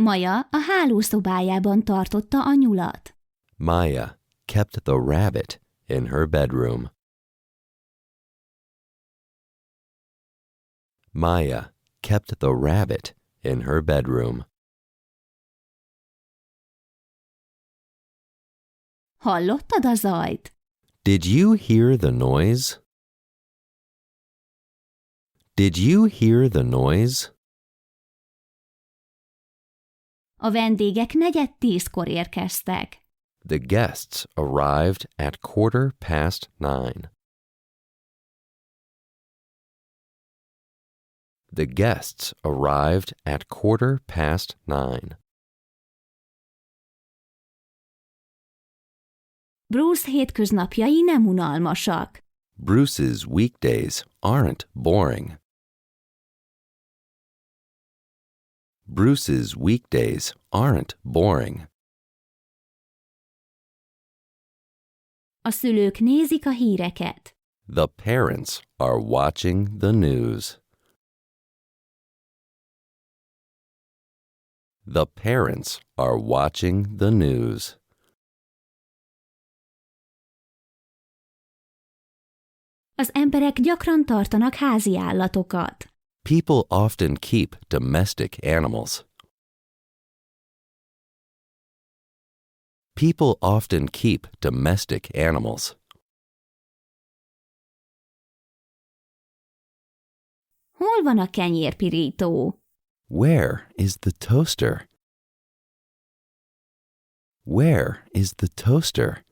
Maja a hálószobájában tartotta a nyulat. Maya kept the rabbit in her bedroom. Maya kept the rabbit in her bedroom. Hallottad a zajt? Did you hear the noise? Did you hear the noise? A vendégek 9:45-kor érkeztek. The guests arrived at 9:15. The guests arrived at 9:15. Bruce hétköznapjai nem unalmasak. Bruce's weekdays aren't boring. Bruce's weekdays aren't boring. A szülők nézik a híreket. The parents are watching the news. The parents are watching the news. Az emberek gyakran tartanak házi állatokat. People often keep domestic animals. People often keep domestic animals. Hol van a kenyérpirító? Where is the toaster? Where is the toaster?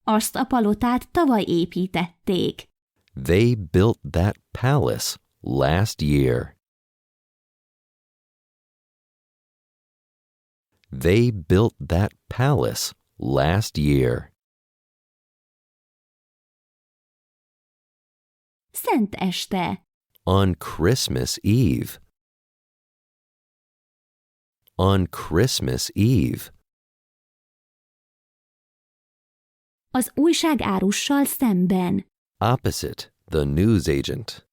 Azt a palotát tavaly építették. They built that palace last year. They built that palace last year. Szent este. On Christmas Eve. On Christmas Eve. Az újságárussal szemben. Opposite the newsagent.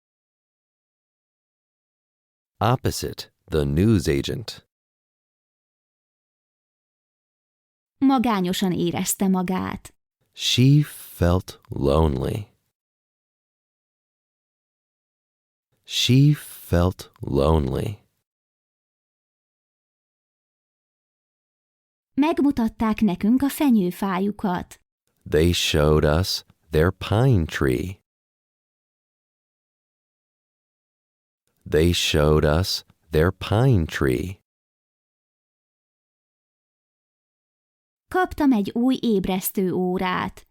Opposite the newsagent. Magányosan érezte magát. She felt lonely. She felt lonely. Megmutatták nekünk a fenyőfájukat. They showed us their pine tree. They showed us their pine tree. Kaptam egy új ébresztő órát.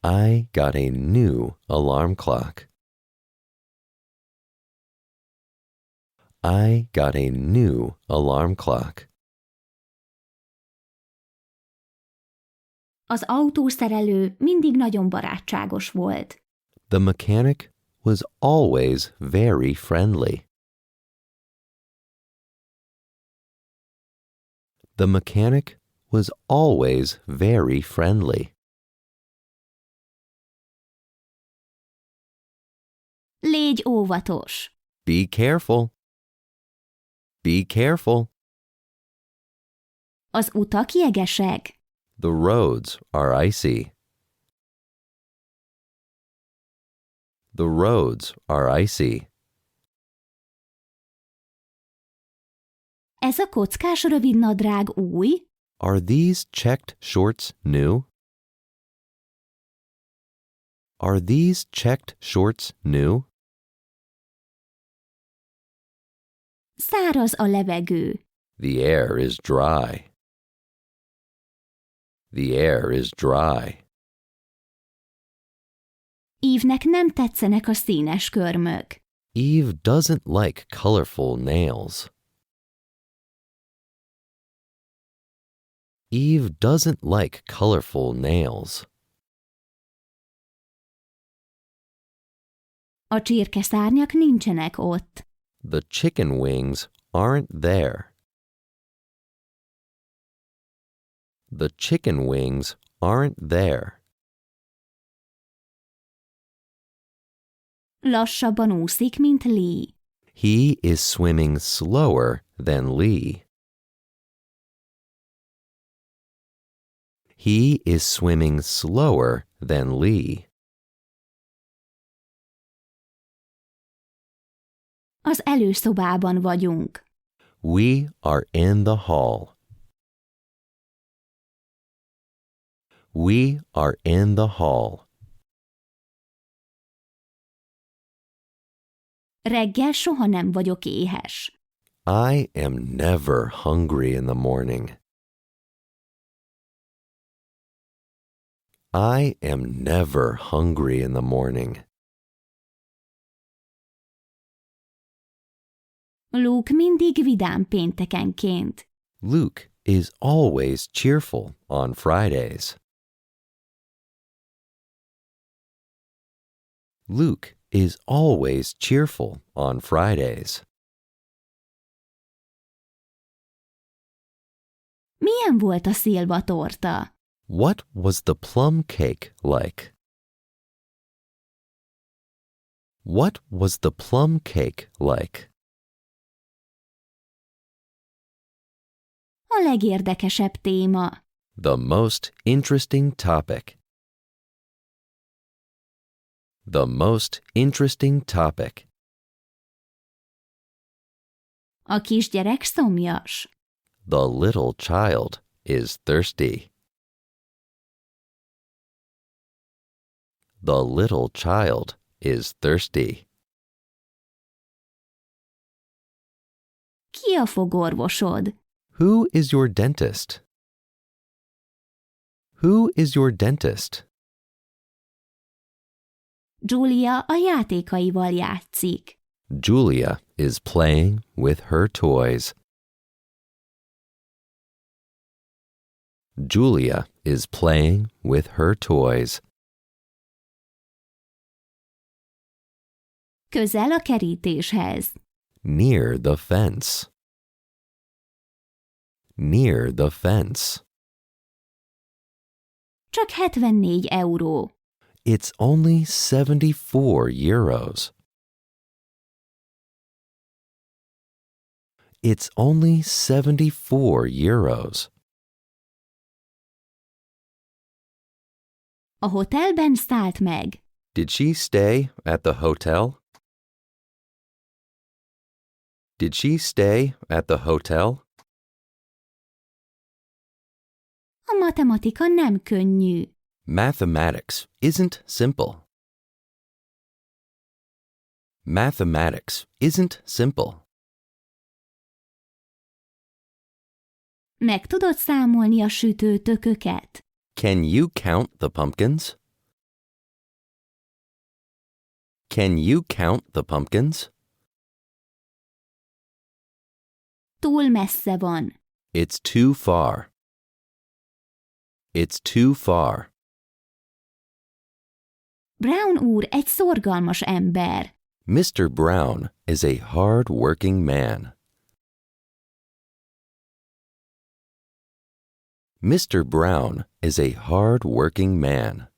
I got a new alarm clock. I got a new alarm clock. Az autószerelő mindig nagyon barátságos volt. The mechanic was always very friendly. The mechanic was always very friendly. Légy óvatos! Be careful. Be careful. Az utak jegesek. The roads are icy. The roads are icy. Ez a kockás rövidnadrág új? Are these checked shorts new? Are these checked shorts new? Száraz a levegő. The air is dry. The air is dry. Eve-nek nem tetszenek a színes körmök. Eve doesn't like colorful nails. Eve doesn't like colorful nails. A csirkeszárnyak nincsenek ott. The chicken wings aren't there. The chicken wings aren't there. Lassabban úszik, mint Lee. He is swimming slower than Lee. He is swimming slower than Lee. Az előszobában vagyunk. We are in the hall. We are in the hall. Reggel soha nem vagyok éhes. I am never hungry in the morning. I am never hungry in the morning. Luke mindig vidám péntekenként. Luke is always cheerful on Fridays. Luke is always cheerful on Fridays. Milyen volt a szilvatorta? What was the plum cake like? What was the plum cake like? A legérdekesebb téma. The most interesting topic. The most interesting topic. A kisgyerek szomjas. The little child is thirsty. The little child is thirsty. Ki a fogorvosod? Who is your dentist? Who is your dentist? Julia a játékaival játszik. Julia is playing with her toys. Julia is playing with her toys. Közel a kerítéshez. Near the fence. Near the fence. Csak 74 euró. It's only 74 euros. It's only 74 euros. A hotelben szállt meg. Did she stay at the hotel? Did she stay at the hotel? A matematika nem könnyű. Mathematics isn't simple. Mathematics isn't simple. Meg tudod számolni a sütőtököket? Can you count the pumpkins? Can you count the pumpkins? Túl messze van. It's too far. It's too far. Brown úr egy szorgalmas ember. Mr. Brown is a hard-working man. Mr. Brown is a hard-working man.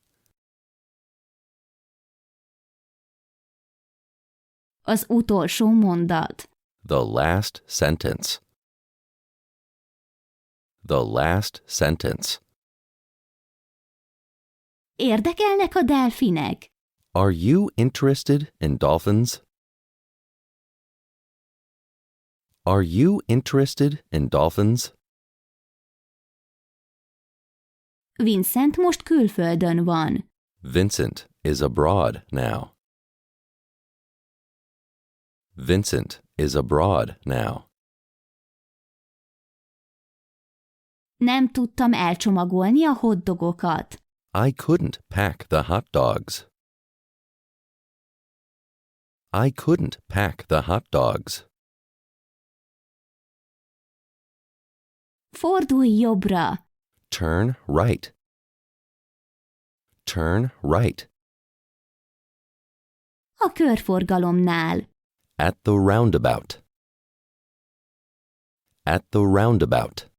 Az utolsó mondat. The last sentence. The last sentence. Érdekelnek a delfinek? Are you interested in dolphins? Are you interested in dolphins? Vincent most külföldön van. Vincent is abroad now. Vincent is abroad now. Nem tudtam elcsomagolni a hotdogokat. I couldn't pack the hot dogs. I couldn't pack the hot dogs. Fordulj jobbra. Turn right. Turn right. A körforgalomnál. At the roundabout. At the roundabout.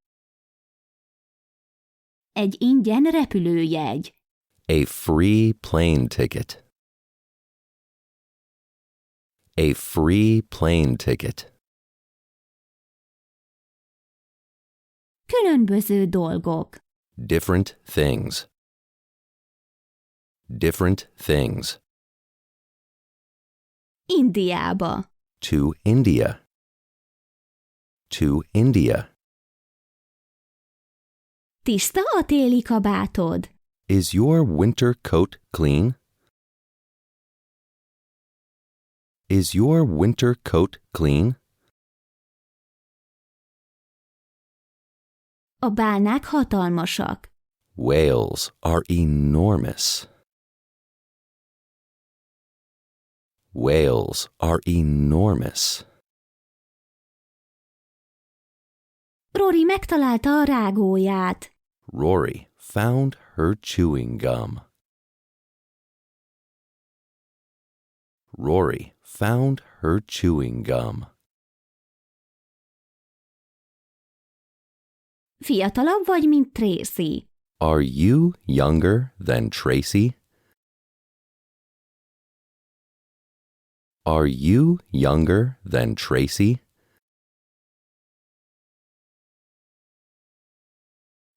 Egy ingyen repülőjegy. A free plane ticket. A free plane ticket. Különböző dolgok. Different things. Different things. Indiába. To India. To India. Tiszta a téli kabátod? Is your winter coat clean? Is your winter coat clean? A bálnák hatalmasak. Whales are enormous. Whales are enormous. Rory megtalálta a rágóját. Rory found her chewing gum. Rory found her chewing gum. Fiatalabb vagy, mint Tracy? Are you younger than Tracy? Are you younger than Tracy?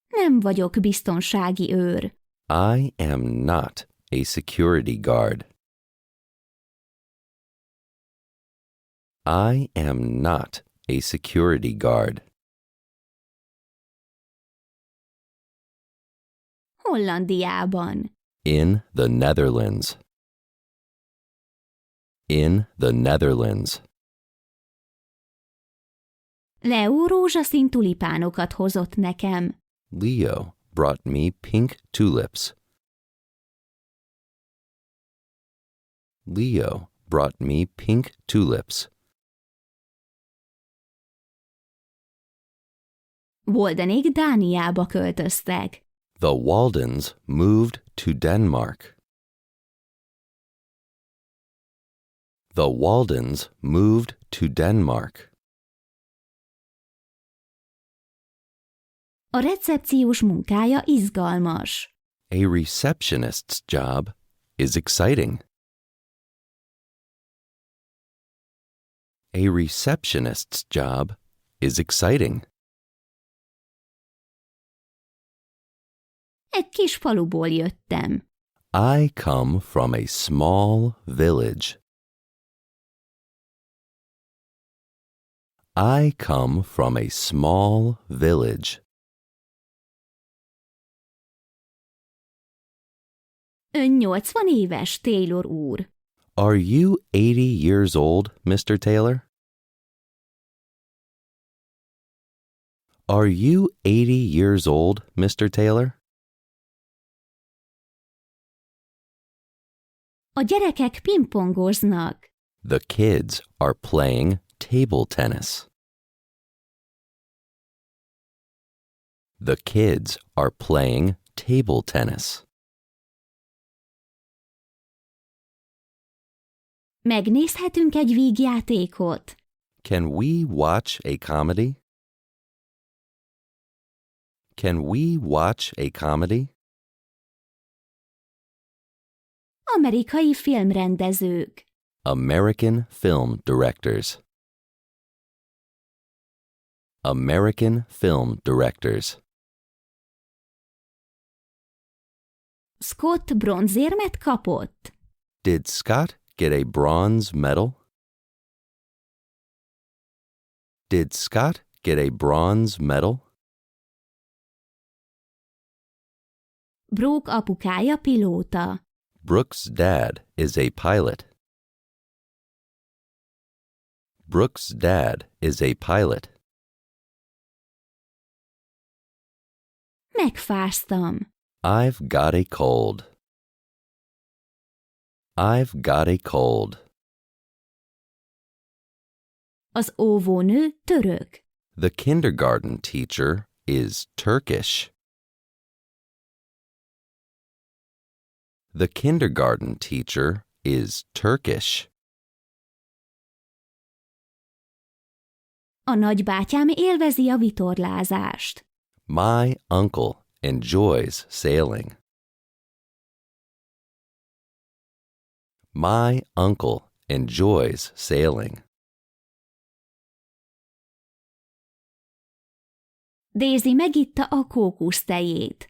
Nem vagyok biztonsági őr. I am not a security guard. I am not a security guard. Hollandiában. In the Netherlands. In the Netherlands. Leo rózsaszín tulipánokat hozott nekem. Leo brought me pink tulips. Leo brought me pink tulips. Waldenék Dániába költöztek. The Waldens moved to Denmark. The Waldens moved to Denmark. A recepciós munkája izgalmas. A receptionist's job is exciting. A receptionist's job is exciting. Egy kis faluból jöttem. I come from a small village. I come from a small village. Ön 80 éves, Taylor úr. Are you 80 years old, Mr. Taylor? Are you 80 years old, Mr. Taylor? A gyerekek pingpongoznak. The kids are playing table tennis. The kids are playing table tennis. Megnézhetünk egy vígjátékot. Can we watch a comedy? Can we watch a comedy? Amerikai filmrendezők. American film directors. American film directors. Scott bronzérmet kapott. Did Scott get a bronze medal? Did Scott get a bronze medal? Brooke apukája pilóta. Brooke's dad is a pilot. Brooke's dad is a pilot. Megfáztam. I've got a cold. I've got a cold. Az óvónő török. The kindergarten teacher is Turkish. The kindergarten teacher is Turkish. A nagybátyám élvezi a vitorlázást. My uncle enjoys sailing. My uncle enjoys sailing. Daisy megitta a kókusztejét.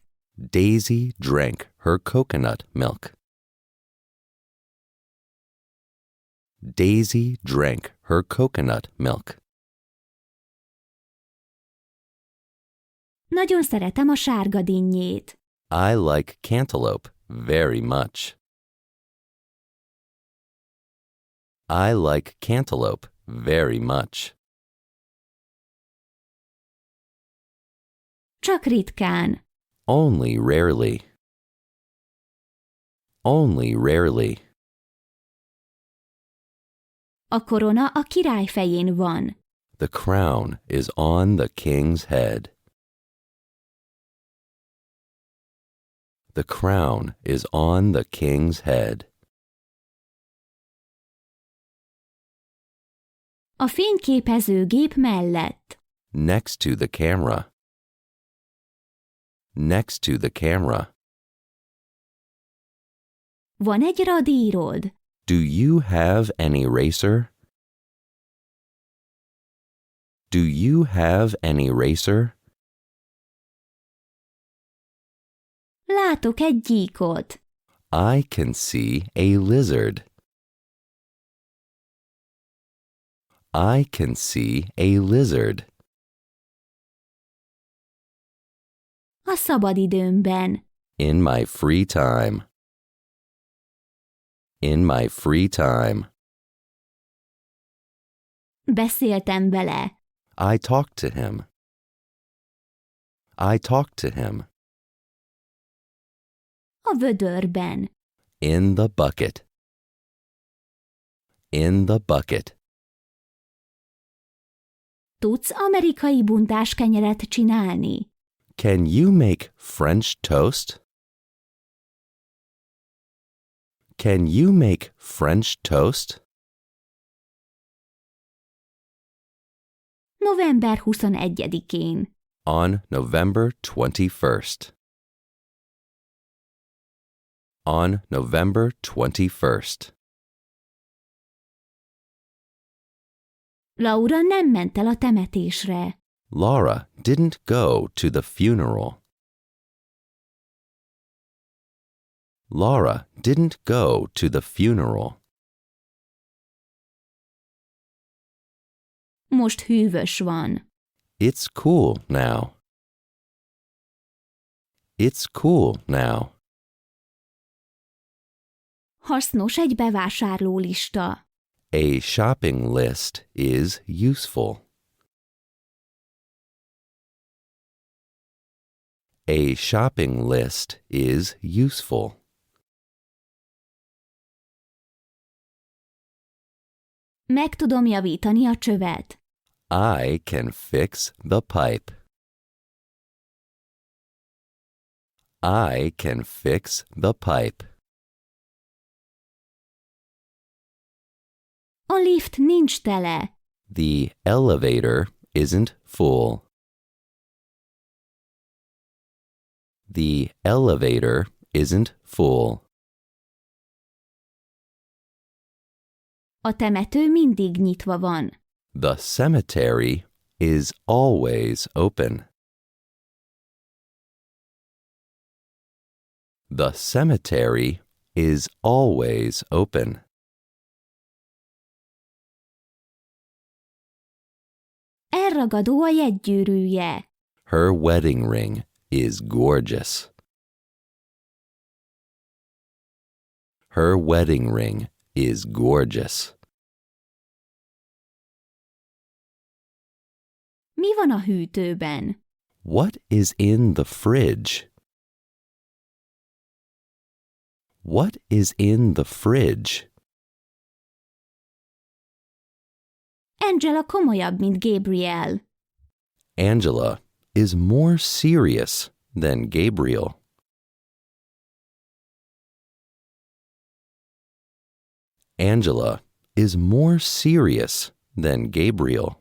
Daisy drank her coconut milk. Daisy drank her coconut milk. Nagyon szeretem a sárga dinnyét. I like cantaloupe very much. I like cantaloupe very much. Csak ritkán. Only rarely. Only rarely. A korona a király fején van. The crown is on the king's head. The crown is on the king's head. A fényképezőgép mellett. Next to the camera. Next to the camera. Van egy radírod? Do you have an eraser? Do you have an eraser? Látok egy gyíkot. I can see a lizard. I can see a lizard. A szabadidőmben. In my free time. In my free time. Beszéltem vele. I talked to him. I talked to him. A vödörben. In the bucket. In the bucket. Tudsz amerikai buntáskenyeret csinálni? Can you make French toast? Can you make French toast? November 21-én. On November 21st. On November 21st. Laura nem ment el a temetésre. Laura didn't go to the funeral. Laura didn't go to the funeral. Most hűvös van. It's cool now. It's cool now. Hasznos egy bevásárlólista. A shopping list is useful. A shopping list is useful. Meg tudom javítani a csövet. I can fix the pipe. I can fix the pipe. A lift nincs tele. The elevator isn't full. The elevator isn't full. A temető mindig nyitva van. The cemetery is always open. The cemetery is always open. Elragadó a jegygyűrűje. Her wedding ring is gorgeous. Her wedding ring is gorgeous. Mi van a hűtőben? What is in the fridge? What is in the fridge? Angela komolyabb, mint Gabriel. Angela is more serious than Gabriel. Angela is more serious than Gabriel.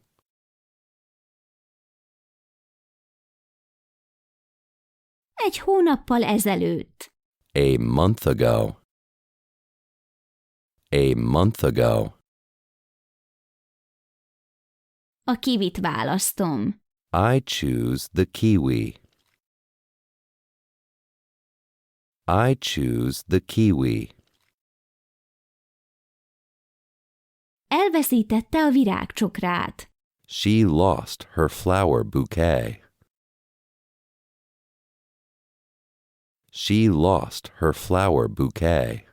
Egy hónappal ezelőtt. A month ago. A month ago. A kivit választom. I choose the kiwi. I choose the kiwi. Elveszítette a virágcsokrát. She lost her flower bouquet. She lost her flower bouquet.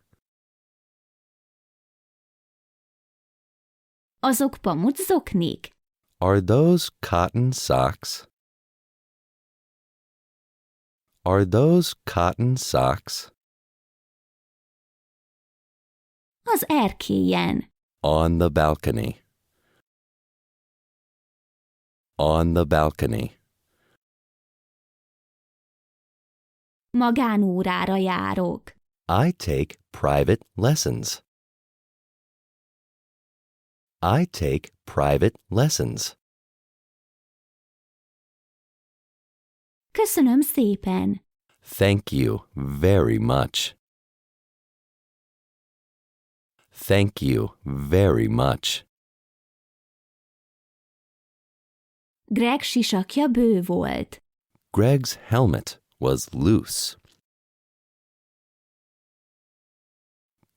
Azok pamuczoknik? Are those cotton socks? Are those cotton socks? Az erkélyen. On the balcony. On the balcony. Magánórára járok. I take private lessons. I take private lessons. Köszönöm szépen. Thank you very much. Thank you very much. Greg sisakja bő volt. Greg's helmet was loose.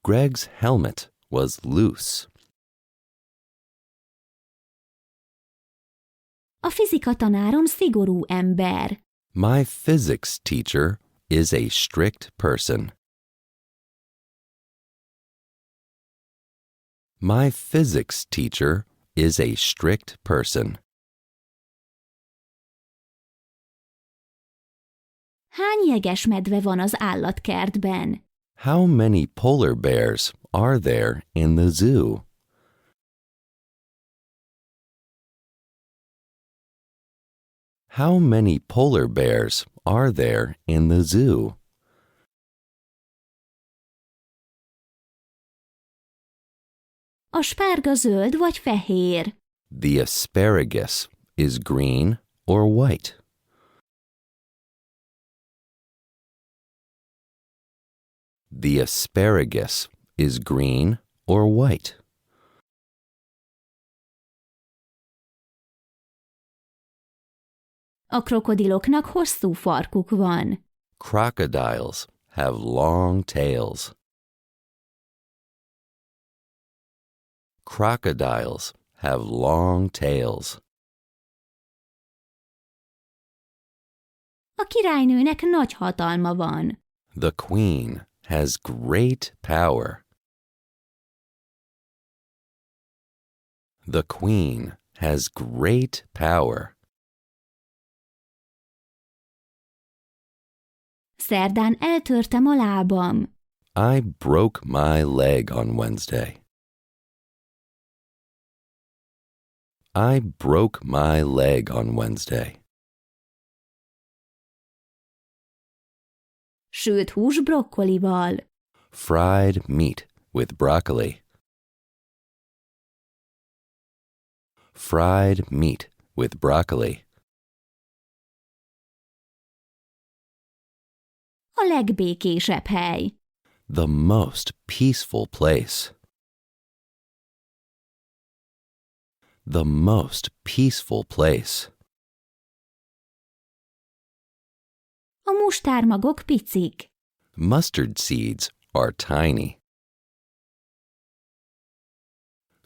Greg's helmet was loose. A fizika tanárom szigorú ember. My physics teacher is a strict person. My physics teacher is a strict person. Hány jegesmedve van az állatkertben? How many polar bears are there in the zoo? How many polar bears are there in the zoo? A spárga zöld vagy fehér? The asparagus is green or white? The asparagus is green or white? A krokodiloknak hosszú farkuk van. Crocodiles have long tails. Crocodiles have long tails. A királynőnek nagy hatalma van. The queen has great power. The queen has great power. Szerdán eltörtem a lábam. I broke my leg on Wednesday. I broke my leg on Wednesday. Sült hús brokkolival. Fried meat with broccoli. Fried meat with broccoli. A legbékésebb hely. The most peaceful place. The most peaceful place. A mustármagok picik. Mustard seeds are tiny.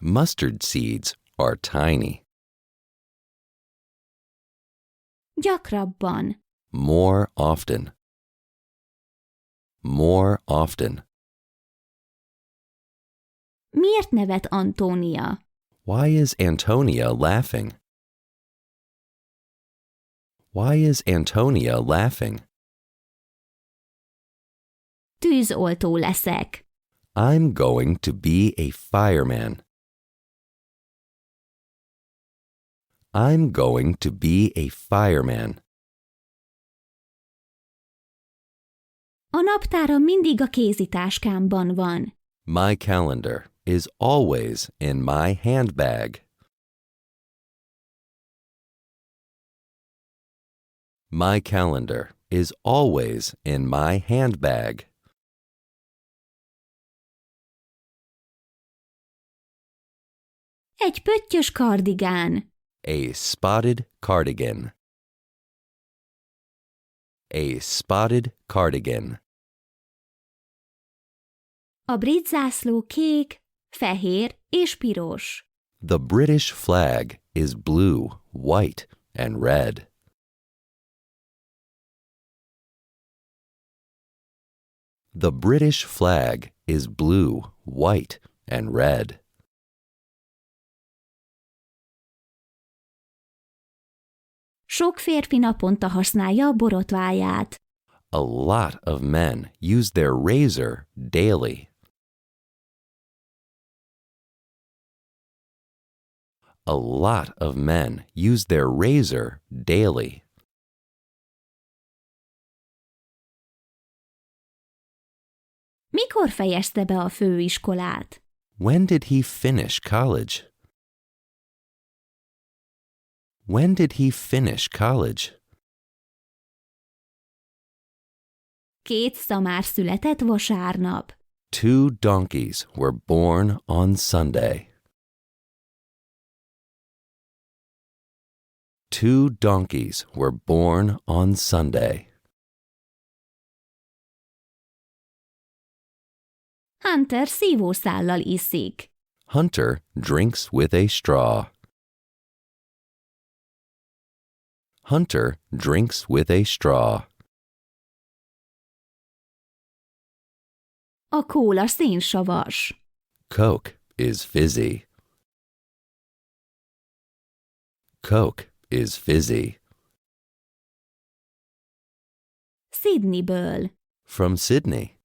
Mustard seeds are tiny. Gyakrabban. More often. More often. Miért nevet Antónia? Why is Antonia laughing? Why is Antonia laughing? Tűzoltó leszek. I'm going to be a fireman. I'm going to be a fireman. A naptáram mindig a kézitáskámban van. My calendar is always in my handbag. My calendar is always in my handbag. Egy pöttyös kardigán. A spotted cardigan. A spotted cardigan. A brit zászló kék, fehér és piros. The British flag is blue, white, and red. The British flag is blue, white, and red. Sok férfi naponta használja a borotváját. A lot of men use their razor daily. A lot of men use their razor daily. Mikor fejezte be a főiskolát? When did he finish college? When did he finish college? Két szamár született vasárnap. 2 donkeys were born on Sunday. 2 donkeys were born on Sunday. Hunter szívószállal iszik. Hunter drinks with a straw. Hunter drinks with a straw. A kóla szénsavas. Coke is fizzy. Coke is fizzy. Sydneyből. From Sydney.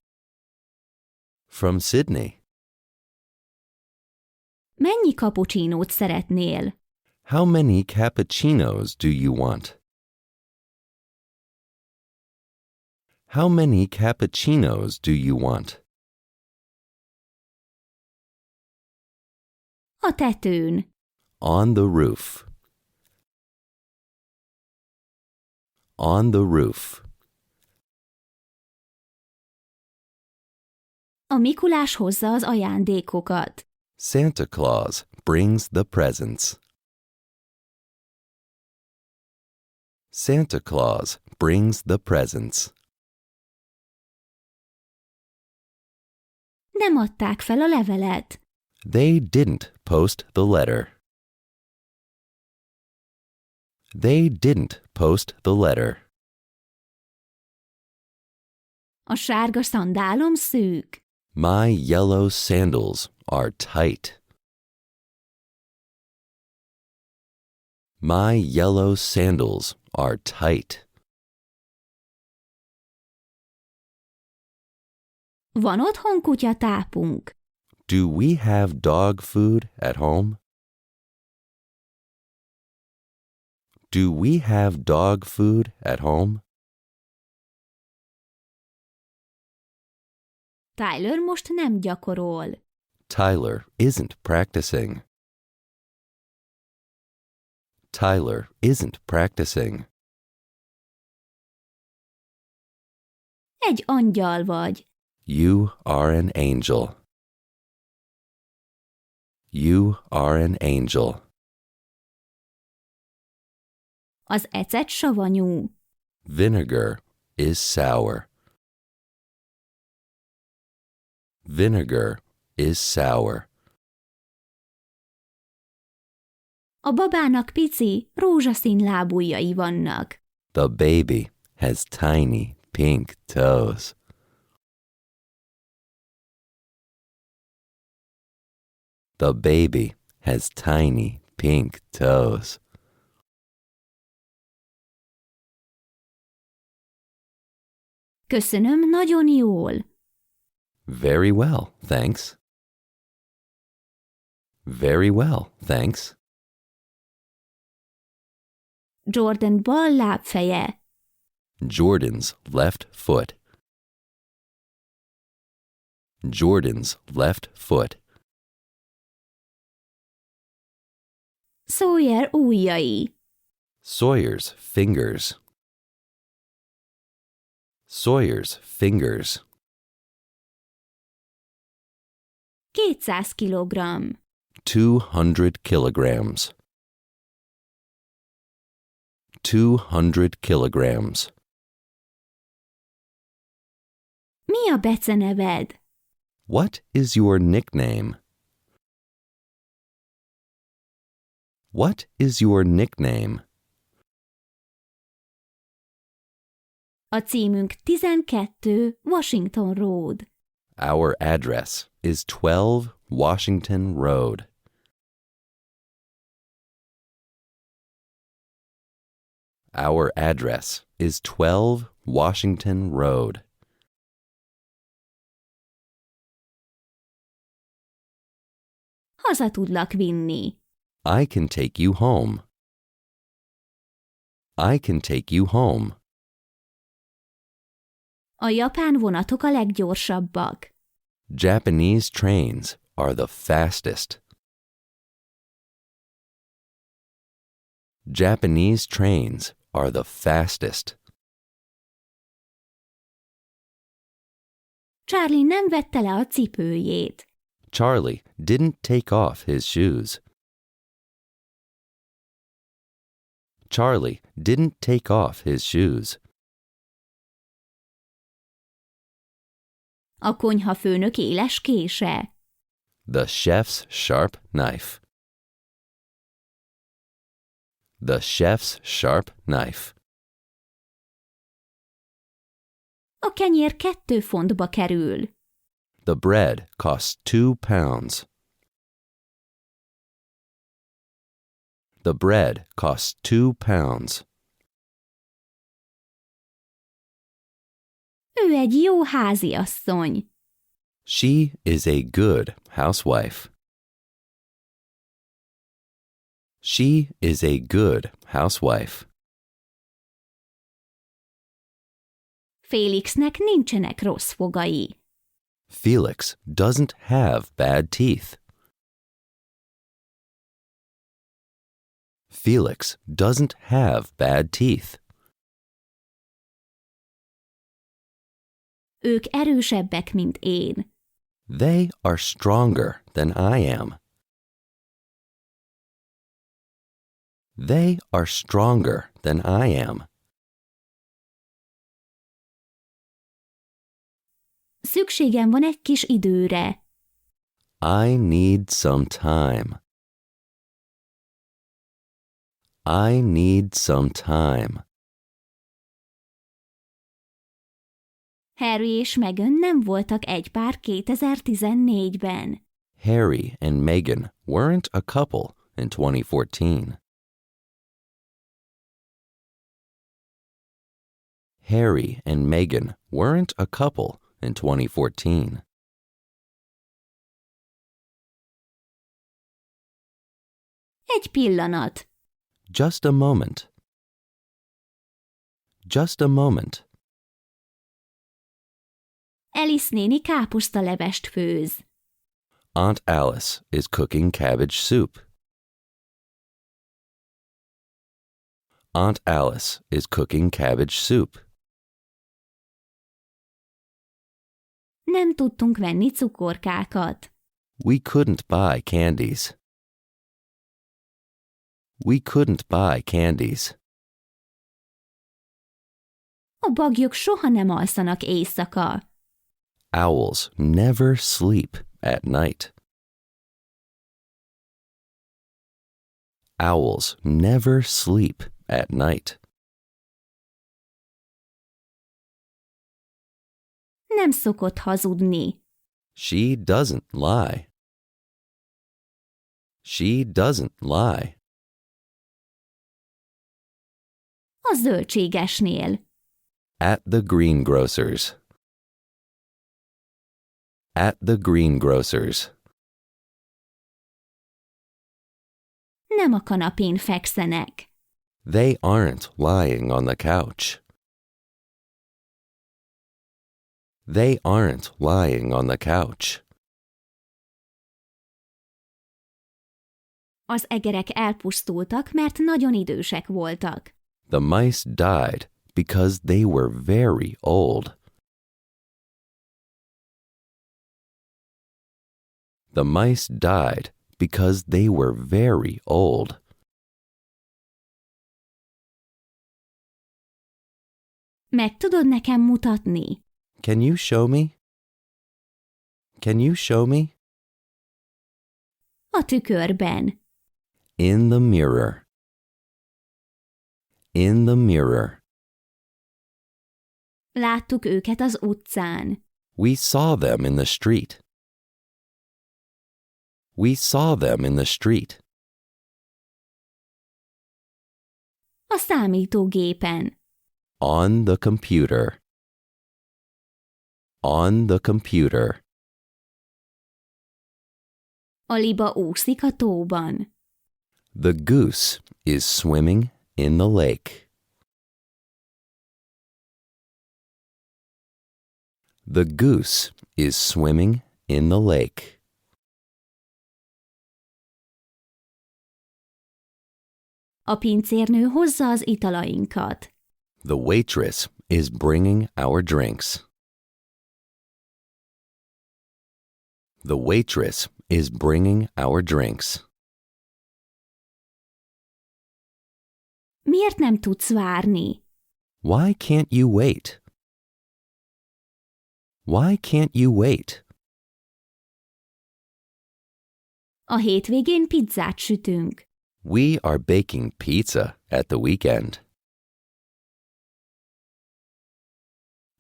From Sydney. Mennyi kapucsinót szeretnél? How many cappuccinos do you want? How many cappuccinos do you want? A tetőn. On the roof. On the roof. A Mikulás hozza az ajándékokat. Santa Claus brings the presents. Santa Claus brings the presents. Nem adták fel a levelet. They didn't post the letter. They didn't post the letter. A sárga szandálom szűk. My yellow sandals are tight. My yellow sandals are tight. Van otthon kutyatápunk. Do we have dog food at home? Do we have dog food at home? Tyler most nem gyakorol. Tyler isn't practicing. Tyler isn't practicing. Egy angyal vagy. You are an angel. You are an angel. Az ecet savanyú. Vinegar is sour. Vinegar is sour. A babának pici, rózsaszín lábujjai vannak. The baby has tiny pink toes. The baby has tiny pink toes. Köszönöm, nagyon jól. Very well, thanks. Very well, thanks. Jordan bal lábfeje. Jordan's left foot. Jordan's left foot. Sawyer ujjai. Sawyer's fingers. Sawyer's fingers. 200 kilogramm. 200 kilograms. 200 kilograms. Mi a beceneved? What is your nickname? What is your nickname? A címünk 12 Washington Road. Our address is 12 Washington Road. Our address is 12 Washington Road. Haza tudlak vinni. I can take you home. I can take you home. A japán vonatok a leggyorsabbak. Japanese trains are the fastest. Japanese trains are the fastest. Charlie nem vette le a cipőjét. Charlie didn't take off his shoes. Charlie didn't take off his shoes. A konyhafőnök éles kése. The chef's sharp knife. The chef's sharp knife. A kenyér 2 fontba kerül. The bread costs 2 pounds. The bread costs 2 pounds. Ő egy jó háziasszony. She is a good housewife. She is a good housewife. Félixnek nincsenek rossz fogai. Felix doesn't have bad teeth. Felix doesn't have bad teeth. Ők erősebbek, mint én. They are stronger than I am. They are stronger than I am. Szükségem van egy kis időre. I need some time. I need some time. Harry és Meghan nem voltak egy pár 2014-ben. Harry and Meghan weren't a couple in 2014. Harry and Meghan weren't a couple in 2014. Egy pillanat. Just a moment. Just a moment. Alice néni káposztalevest főz. Aunt Alice is cooking cabbage soup. Aunt Alice is cooking cabbage soup. Nem tudtunk venni cukorkákat. We couldn't buy candies. We couldn't buy candies. A baglyok soha nem alszanak éjszaka. Owls never sleep at night. Owls never sleep at night. Nem szokott hazudni. She doesn't lie. She doesn't lie. A zöldségesnél. At the greengrocer's. At the greengrocer's. Nem a kanapén fekszenek. They aren't lying on the couch. They aren't lying on the couch. Az egerek elpusztultak, mert nagyon idősek voltak. The mice died because they were very old. The mice died because they were very old. Meg tudod nekem mutatni? Can you show me? Can you show me? A tükörben. In the mirror. In the mirror. Láttuk őket az utcán. We saw them in the street. We saw them in the street. A számítógépen. On the computer. On the computer. A liba úszik a tóban. The goose is swimming in the lake. The goose is swimming in the lake. A pincérnő hozza az italainkat. The waitress is bringing our drinks. The waitress is bringing our drinks. Miért nem tudsz várni? Why can't you wait? Why can't you wait? A hétvégén pizzát sütünk. We are baking pizza at the weekend.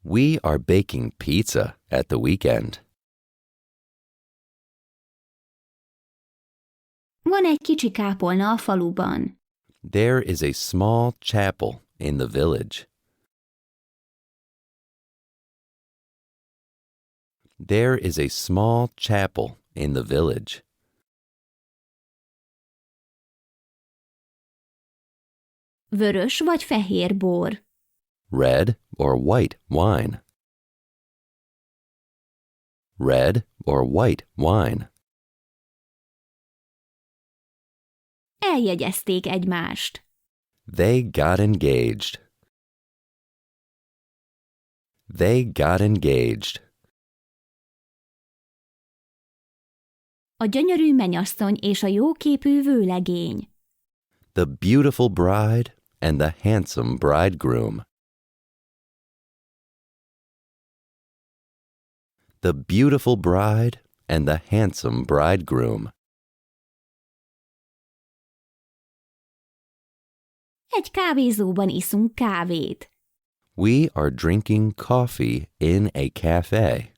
We are baking pizza at the weekend. Van egy kicsi kápolna a faluban. There is a small chapel in the village. There is a small chapel in the village. Vörös vagy fehér bor. Red or white wine. Red or white wine. Eljegyezték egymást. They got engaged. They got engaged. A gyönyörű mennyasszony és a jóképű vőlegény. The beautiful bride and the handsome bridegroom. The beautiful bride and the handsome bridegroom. Egy kávézóban iszunk kávét. We are drinking coffee in a cafe.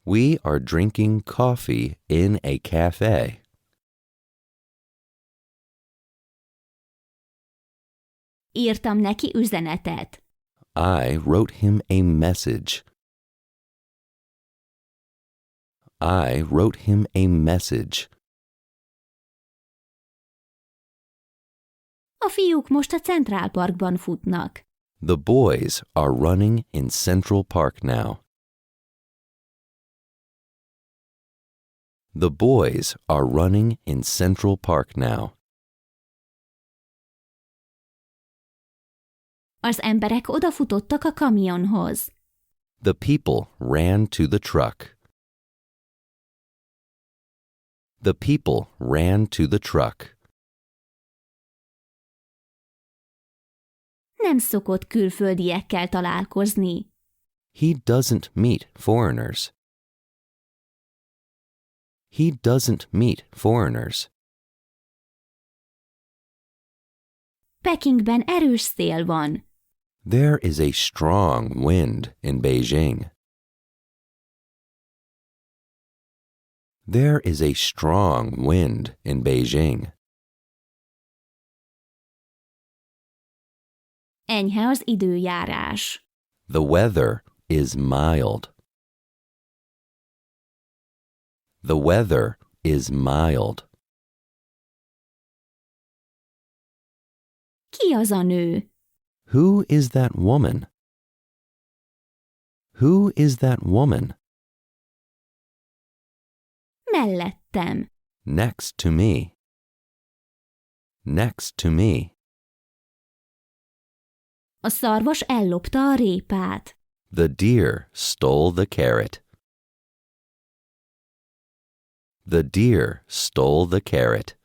We are drinking coffee in a cafe. Írtam neki üzenetet. I wrote him a message. I wrote him a message. A fiúk most a Central Parkban futnak. The boys are running in Central Park now. The boys are running in Central Park now. Az emberek odafutottak a kamionhoz. The people ran to the truck. The people ran to the truck. Nem szokott külföldiekkel találkozni. He doesn't meet foreigners. He doesn't meet foreigners. Pekingben erős szél van. There is a strong wind in Beijing. There is a strong wind in Beijing. Enyhe az időjárás. The weather is mild. The weather is mild. Ki az a nő? Who is that woman? Who is that woman? Mellettem. Next to me. Next to me. A szarvas ellopta a répát. The deer stole the carrot. The deer stole the carrot.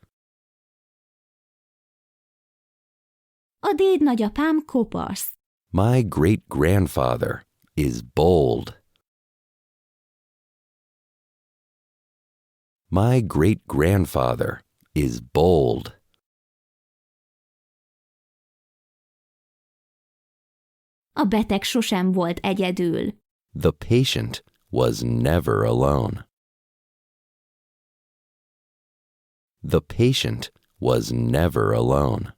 A dédnagyapám kopasz. My great-grandfather is bold. My great-grandfather is bold. A beteg sosem volt egyedül. The patient was never alone. The patient was never alone.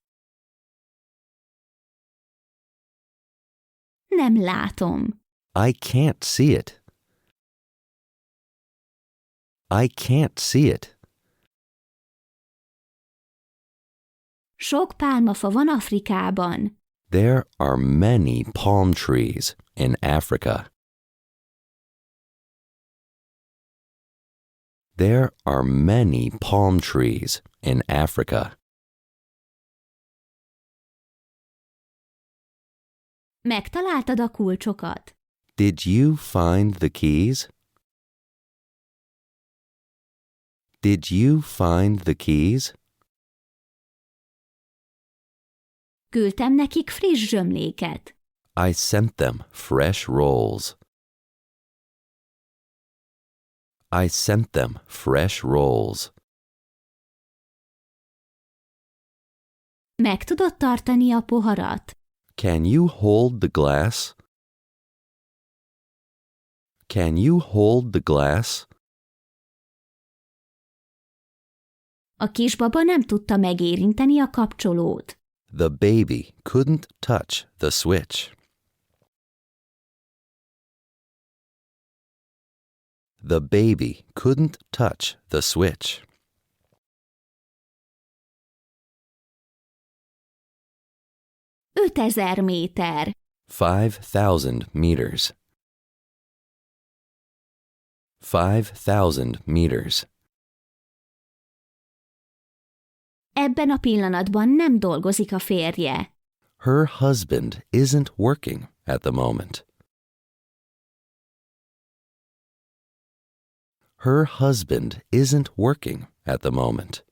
Nem látom. I can't see it. I can't see it. Sok pálmafa van Afrikában. There are many palm trees in Africa. There are many palm trees in Africa. Megtaláltad a kulcsokat? Did you find the keys? Did you find the keys? Küldtem nekik friss zsömléket. I sent them fresh rolls. I sent them fresh rolls. Meg tudod tartani a poharat? Can you hold the glass? Can you hold the glass? A kisbaba nem tudta megérinteni a kapcsolót. The baby couldn't touch the switch. The baby couldn't touch the switch. 5000 méter. 5,000 meters. 5,000 meters. Ebben a pillanatban nem dolgozik a férje. Her husband isn't working at the moment. Her husband isn't working at the moment.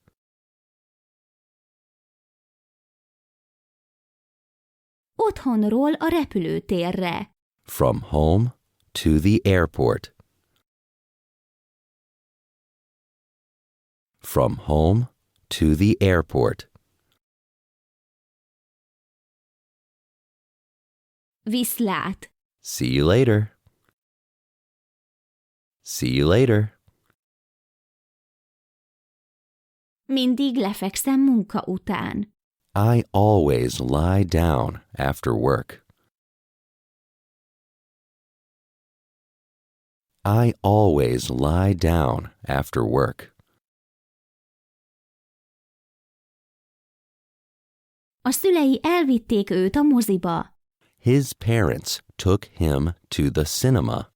Otthonról a repülőtérre. From home to the airport. From home to the airport. Viszlát. See you later. See you later. Mindig lefekszem munka után. I always lie down after work. I always lie down after work. A szülei elvitték őt a moziba. His parents took him to the cinema.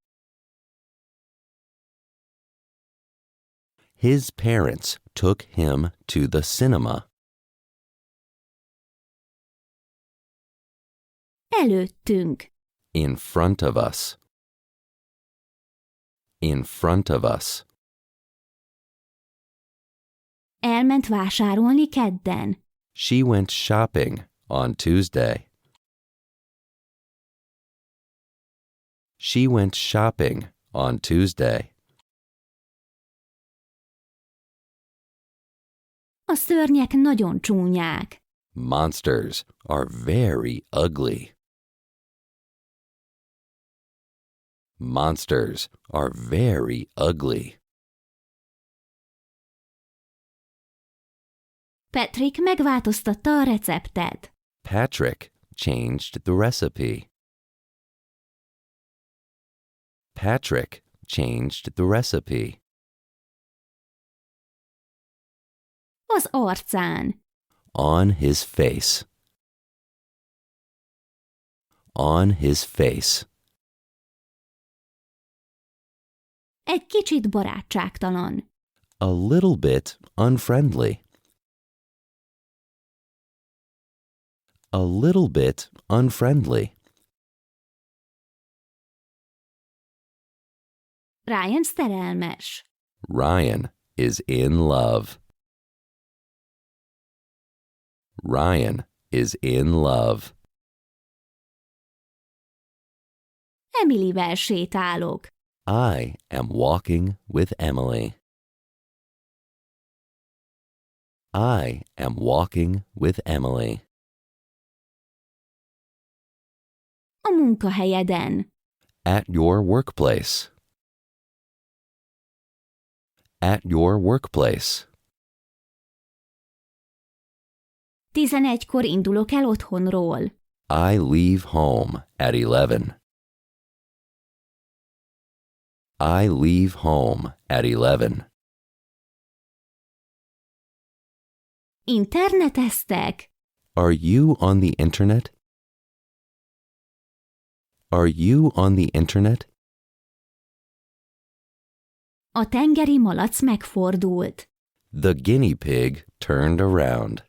His parents took him to the cinema. Előttünk. In front of us. In front of us. Elment vásárolni kedden. She went shopping on Tuesday. She went shopping on Tuesday. A szörnyek nagyon csúnyák. Monsters are very ugly. Monsters are very ugly. Patrick megváltoztatta a receptet. Patrick changed the recipe. Patrick changed the recipe. Az arcán. On his face. On his face. Egy kicsit barátságtalan. A little bit unfriendly. A little bit unfriendly. Ryan szerelmes. Ryan is in love. Ryan is in love. Emilyvel sétálok. I am walking with Emily. I am walking with Emily. A munkahelyeden. At your workplace. At your workplace. 11-kor indulok el otthonról. I leave home at 11. I leave home at 11. Interneteztek? Are you on the internet? Are you on the internet? A tengeri malac megfordult. The guinea pig turned around.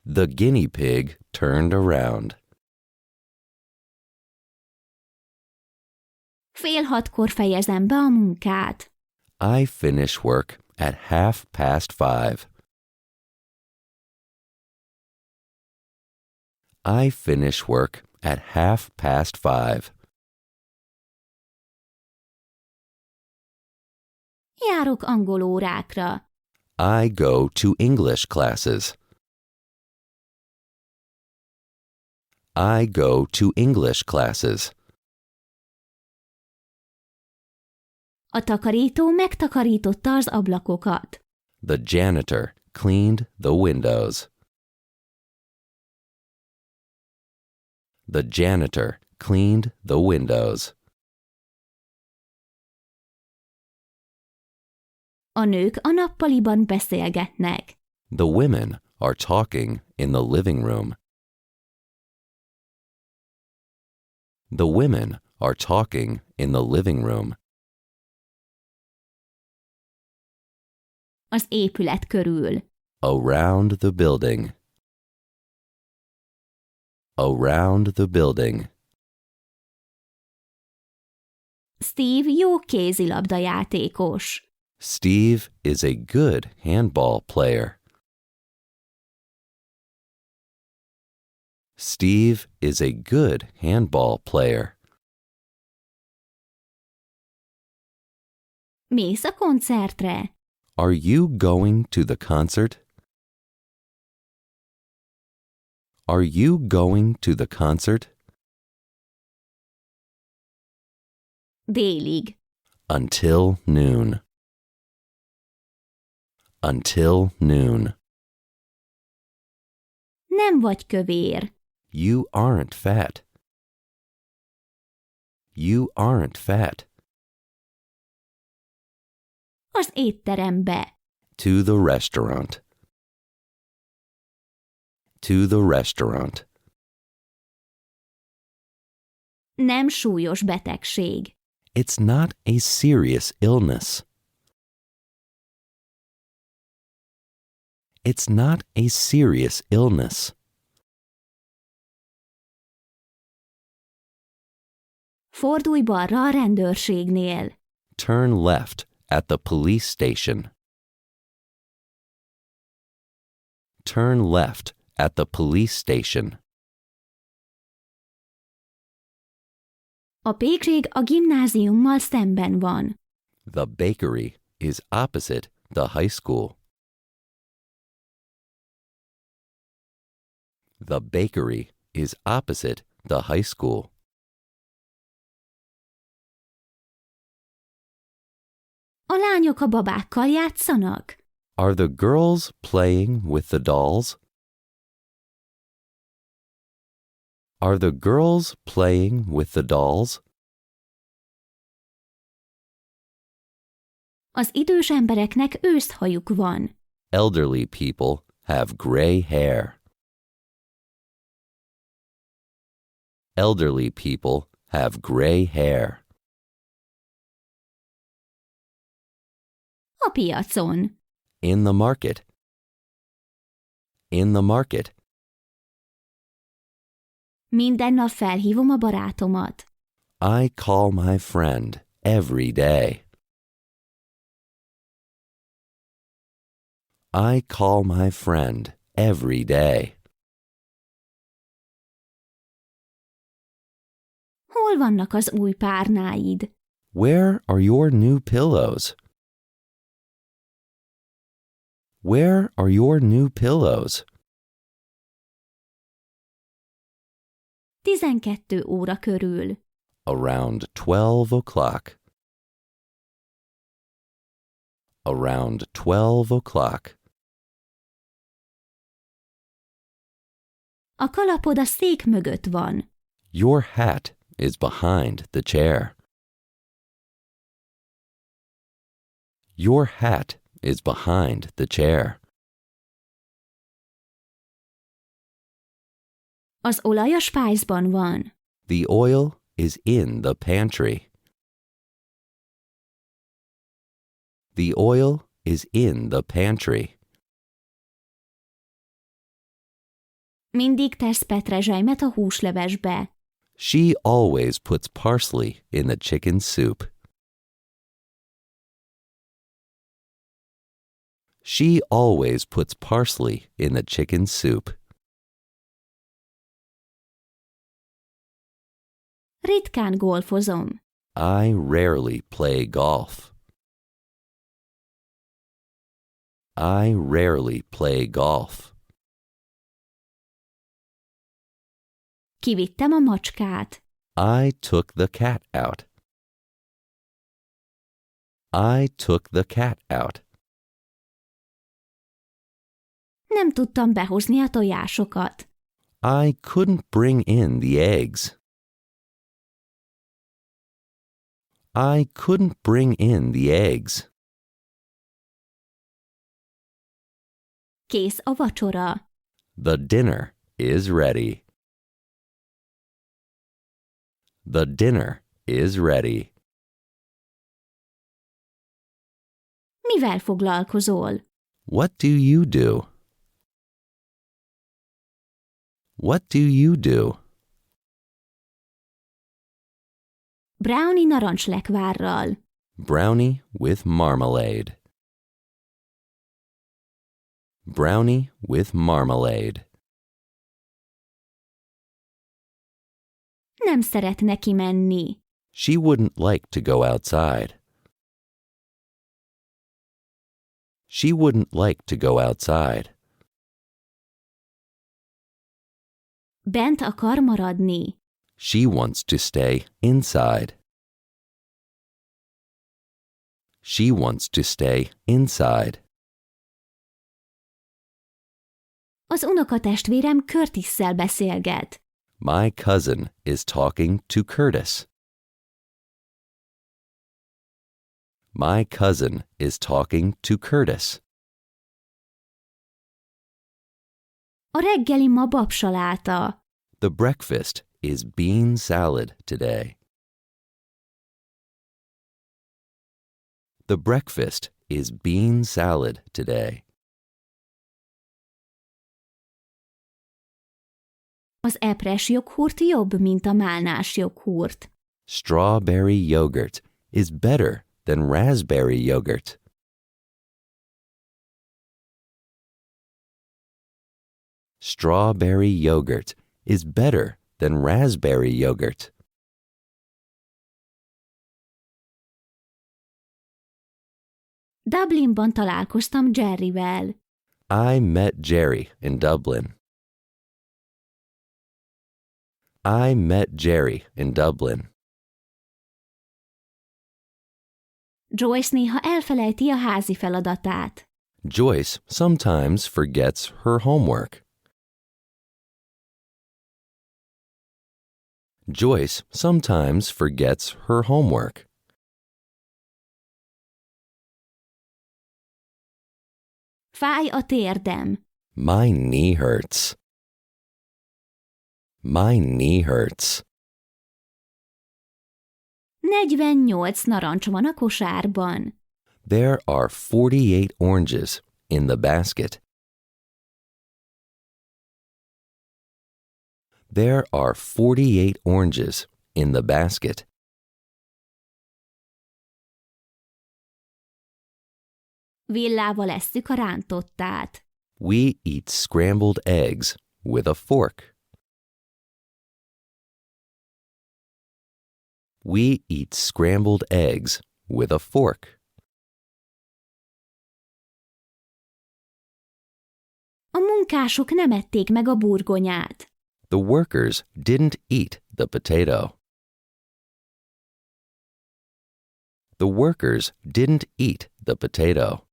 The guinea pig turned around. 5:30-kor fejezem be a munkát. I finish work at 5:30. I finish work at 5:30. Járok angolórákra. I go to English classes. I go to English classes. A takarító megtakarította az ablakokat. The janitor cleaned the windows. The janitor cleaned the windows. A nők a nappaliban beszélgetnek. The women are talking in the living room. The women are talking in the living room. Az épület körül. Around the building. Around the building. Steve jó kézilabdajátékos. Steve is a good handball player. Steve is a good handball player. Mész a koncertre? Are you going to the concert? Are you going to the concert? Délig. Until noon. Until noon. Nem vagy kövér. You aren't fat. You aren't fat. Az étterembe. To the restaurant. To the restaurant. Nem súlyos betegség. It's not a serious illness. It's not a serious illness. Fordulj balra a rendőrségnél. Turn left at the police station. Turn left at the police station. A pékség a gimnáziummal szemben van. The bakery is opposite the high school. The bakery is opposite the high school. A lányok a babákkal játszanak. Are the girls playing with the dolls? Are the girls playing with the dolls? Az idős embereknek őszhajuk van. Elderly people have gray hair. Elderly people have gray hair. A piacon. In the market. In the market. Minden nap felhívom a barátomat. I call my friend every day. I call my friend every day. Hol vannak az új párnáid? Where are your new pillows? Where are your new pillows? 12 óra körül. Around 12 o'clock. Around 12 o'clock. A kalapod a szék mögött van. Your hat is behind the chair. Your hat is behind the chair. Az olaj a spájzban van. The oil is in the pantry. The oil is in the pantry. Mindig tesz petrezselymet a húslevesbe. She always puts parsley in the chicken soup. She always puts parsley in the chicken soup. Ritkán golfozom. I rarely play golf. I rarely play golf. Kivittem a macskát. I took the cat out. I took the cat out. Nem tudtam behozni a tojásokat. I couldn't bring in the eggs. I couldn't bring in the eggs. Kész a vacsora. The dinner is ready. The dinner is ready. Mivel foglalkozol? What do you do? What do you do? Brownie narancslekvárral. Brownie with marmalade. Brownie with marmalade. Nem szeretne kimenni. She wouldn't like to go outside. She wouldn't like to go outside. Bent akar maradni. She wants to stay inside. She wants to stay inside. Az unokatestvérem Curtisszel beszélget. My cousin is talking to Curtis. My cousin is talking to Curtis. A reggeli ma babsaláta. The breakfast is bean salad today. The breakfast is bean salad today. Az epres joghurt jobb, mint a málnás joghurt. Strawberry yogurt is better than raspberry yogurt. Strawberry yogurt is better than raspberry yogurt. Dublinban találkoztam Jerryvel. I met Jerry in Dublin. I met Jerry in Dublin. Joyce néha elfelejti a házi feladatát. Joyce sometimes forgets her homework. Joyce sometimes forgets her homework. Fáj a térdem. My knee hurts. My knee hurts. 48 narancs van a kosárban. There are 48 oranges in the basket. There are 48 oranges in the basket. Villával esszük a rántottát. We eat scrambled eggs with a fork. We eat scrambled eggs with a fork. A munkások nem ették meg a burgonyát. The workers didn't eat the potato. The workers didn't eat the potato.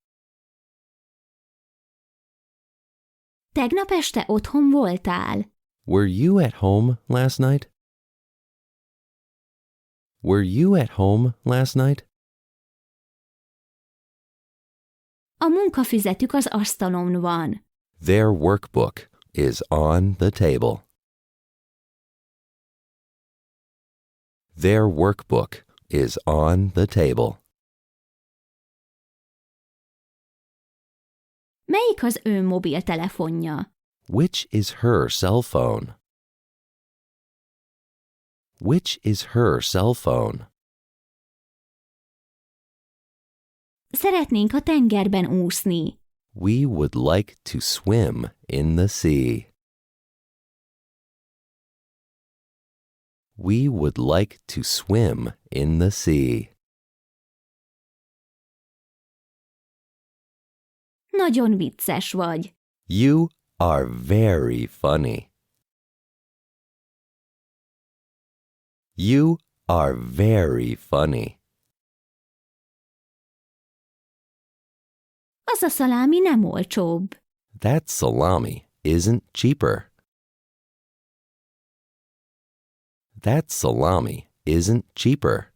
Tegnap este otthon voltál? Were you at home last night? Were you at home last night? A munkafüzetük az asztalon van. Their workbook is on the table. Their workbook is on the table. Melyik az ő mobiltelefonja? Which is her cell phone? Which is her cell phone? Szeretnénk a tengerben úszni. We would like to swim in the sea. We would like to swim in the sea. Nagyon vicces vagy. You are very funny. You are very funny. Az a szalámi nem olcsóbb. That salami isn't cheaper. That salami isn't cheaper.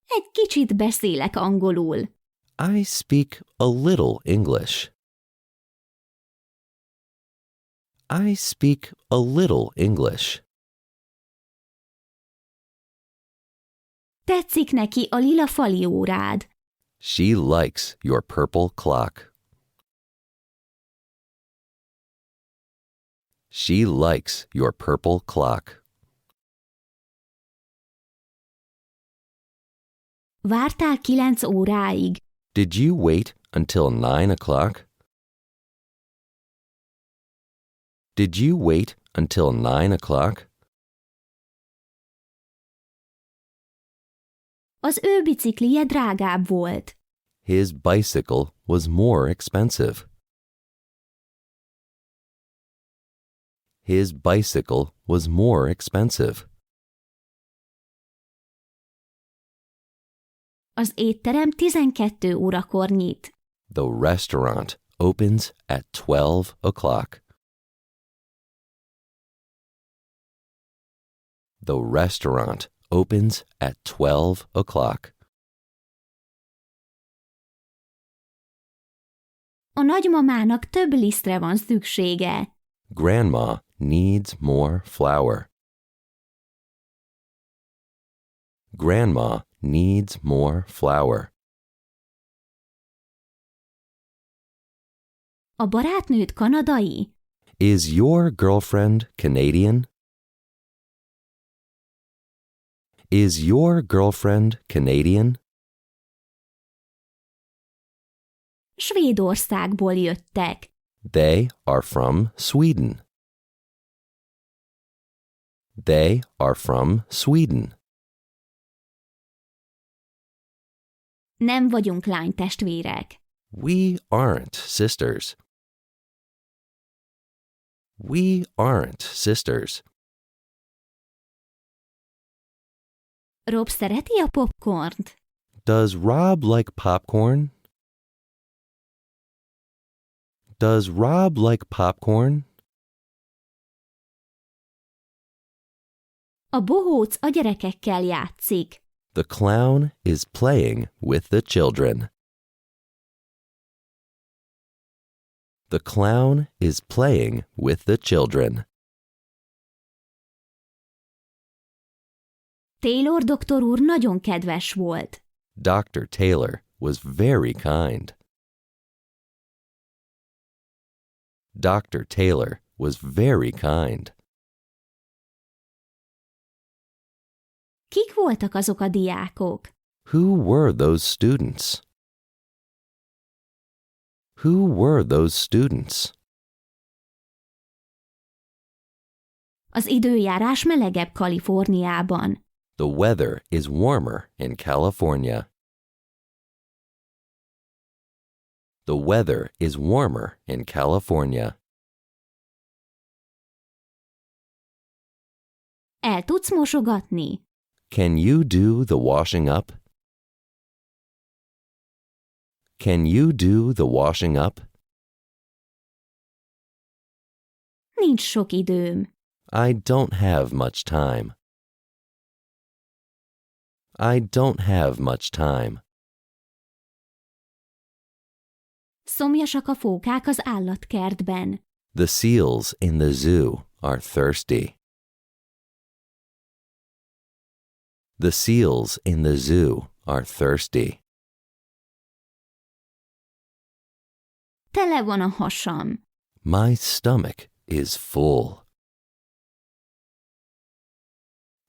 Egy kicsit beszélek angolul. I speak a little English. I speak a little English. Tetszik neki a lila fali órád. She likes your purple clock. She likes your purple clock. Vártál 9 óráig. Did you wait until 9 o'clock? Did you wait until 9 o'clock? Az ő biciklije drágább volt. His bicycle was more expensive. His bicycle was more expensive. Az étterem 12 órakor nyit. The restaurant opens at 12 o'clock. The restaurant opens at 12 o'clock. A nagymamának több lisztre van szüksége. Grandma needs more flour. Grandma needs more flour. A barátnőd kanadai? Is your girlfriend Canadian? Is your girlfriend Canadian? Svédországból jöttek. They are from Sweden. They are from Sweden. Nem vagyunk lánytestvérek. We aren't sisters. We aren't sisters. Rob szereti a popcornt? Does Rob like popcorn? Does Rob like popcorn? A bohóc a gyerekekkel játszik. The clown is playing with the children. The clown is playing with the children. Taylor doktor úr nagyon kedves volt. Dr. Taylor was very kind. Dr. Taylor was very kind. Kik voltak azok a diákok? Who were those students? Who were those students? Az időjárás melegebb Kaliforniában. The weather is warmer in California. The weather is warmer in California. El tudsz mosogatni? Can you do the washing up? Can you do the washing up? Nincs sok időm. I don't have much time. I don't have much time. Szomjasak a fókák az állatkertben. The seals in the zoo are thirsty. The seals in the zoo are thirsty. Tele van a hasam. My stomach is full.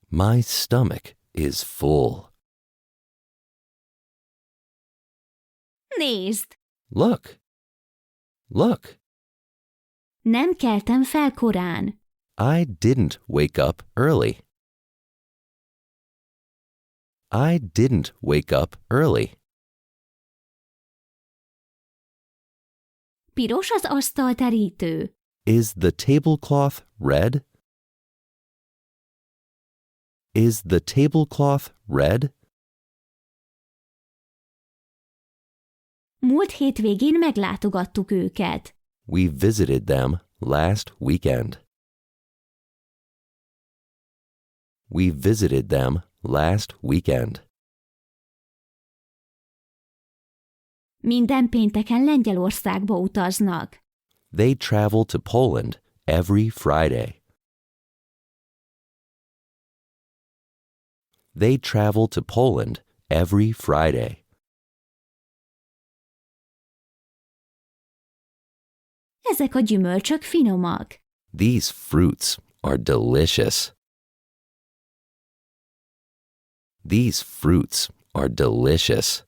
My stomach is full. Nézd! Look. Look. Nem keltem fel korán. I didn't wake up early. I didn't wake up early. Piros az asztalterítő. Is the tablecloth red? Is the tablecloth red? Múlt hétvégén meglátogattuk őket. We visited them last weekend. We visited them last weekend. Minden pénteken Lengyelországba utaznak. They travel to Poland every Friday. They travel to Poland every Friday. Ezek a gyümölcsök finomak. These fruits are delicious. These fruits are delicious.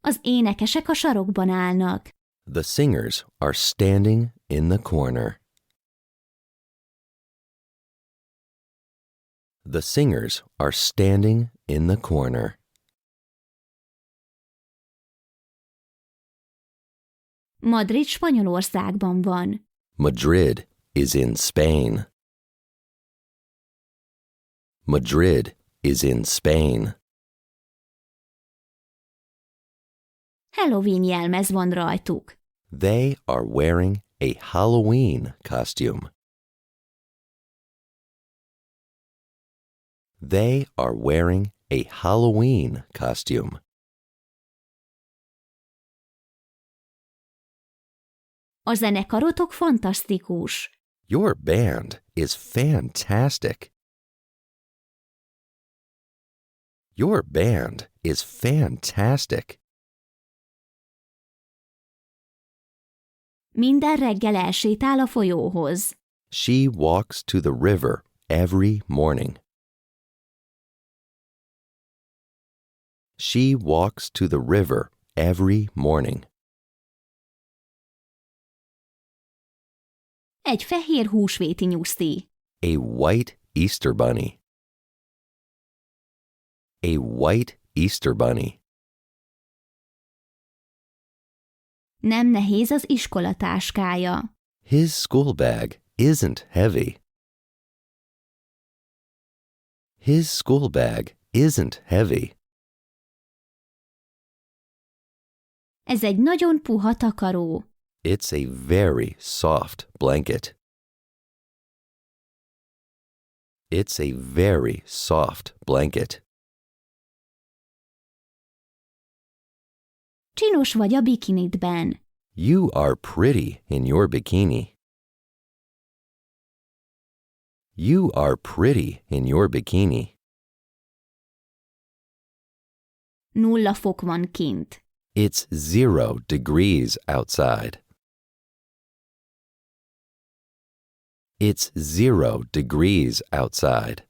Az énekesek a sarokban állnak. The singers are standing in the corner. The singers are standing in the corner. Madrid Spanyolországban van. Madrid is in Spain. Madrid is in Spain. Halloween jelmez van rajtuk. They are wearing a Halloween costume. They are wearing a Halloween costume. A zenekarotok fantasztikus. Your band is fantastic. Your band is fantastic. Minden reggel elsétál a folyóhoz. She walks to the river every morning. She walks to the river every morning. Egy fehér húsvéti nyuszti. A white Easter bunny. A white Easter bunny. Nem nehéz az iskolatáskája. His school bag isn't heavy. His school bag isn't heavy. Ez egy nagyon puha takaró. It's a very soft blanket. It's a very soft blanket. Csinos vagy a bikinidben. You are pretty in your bikini. You are pretty in your bikini. 0 fok van kint. It's 0 degrees outside. It's 0 degrees outside.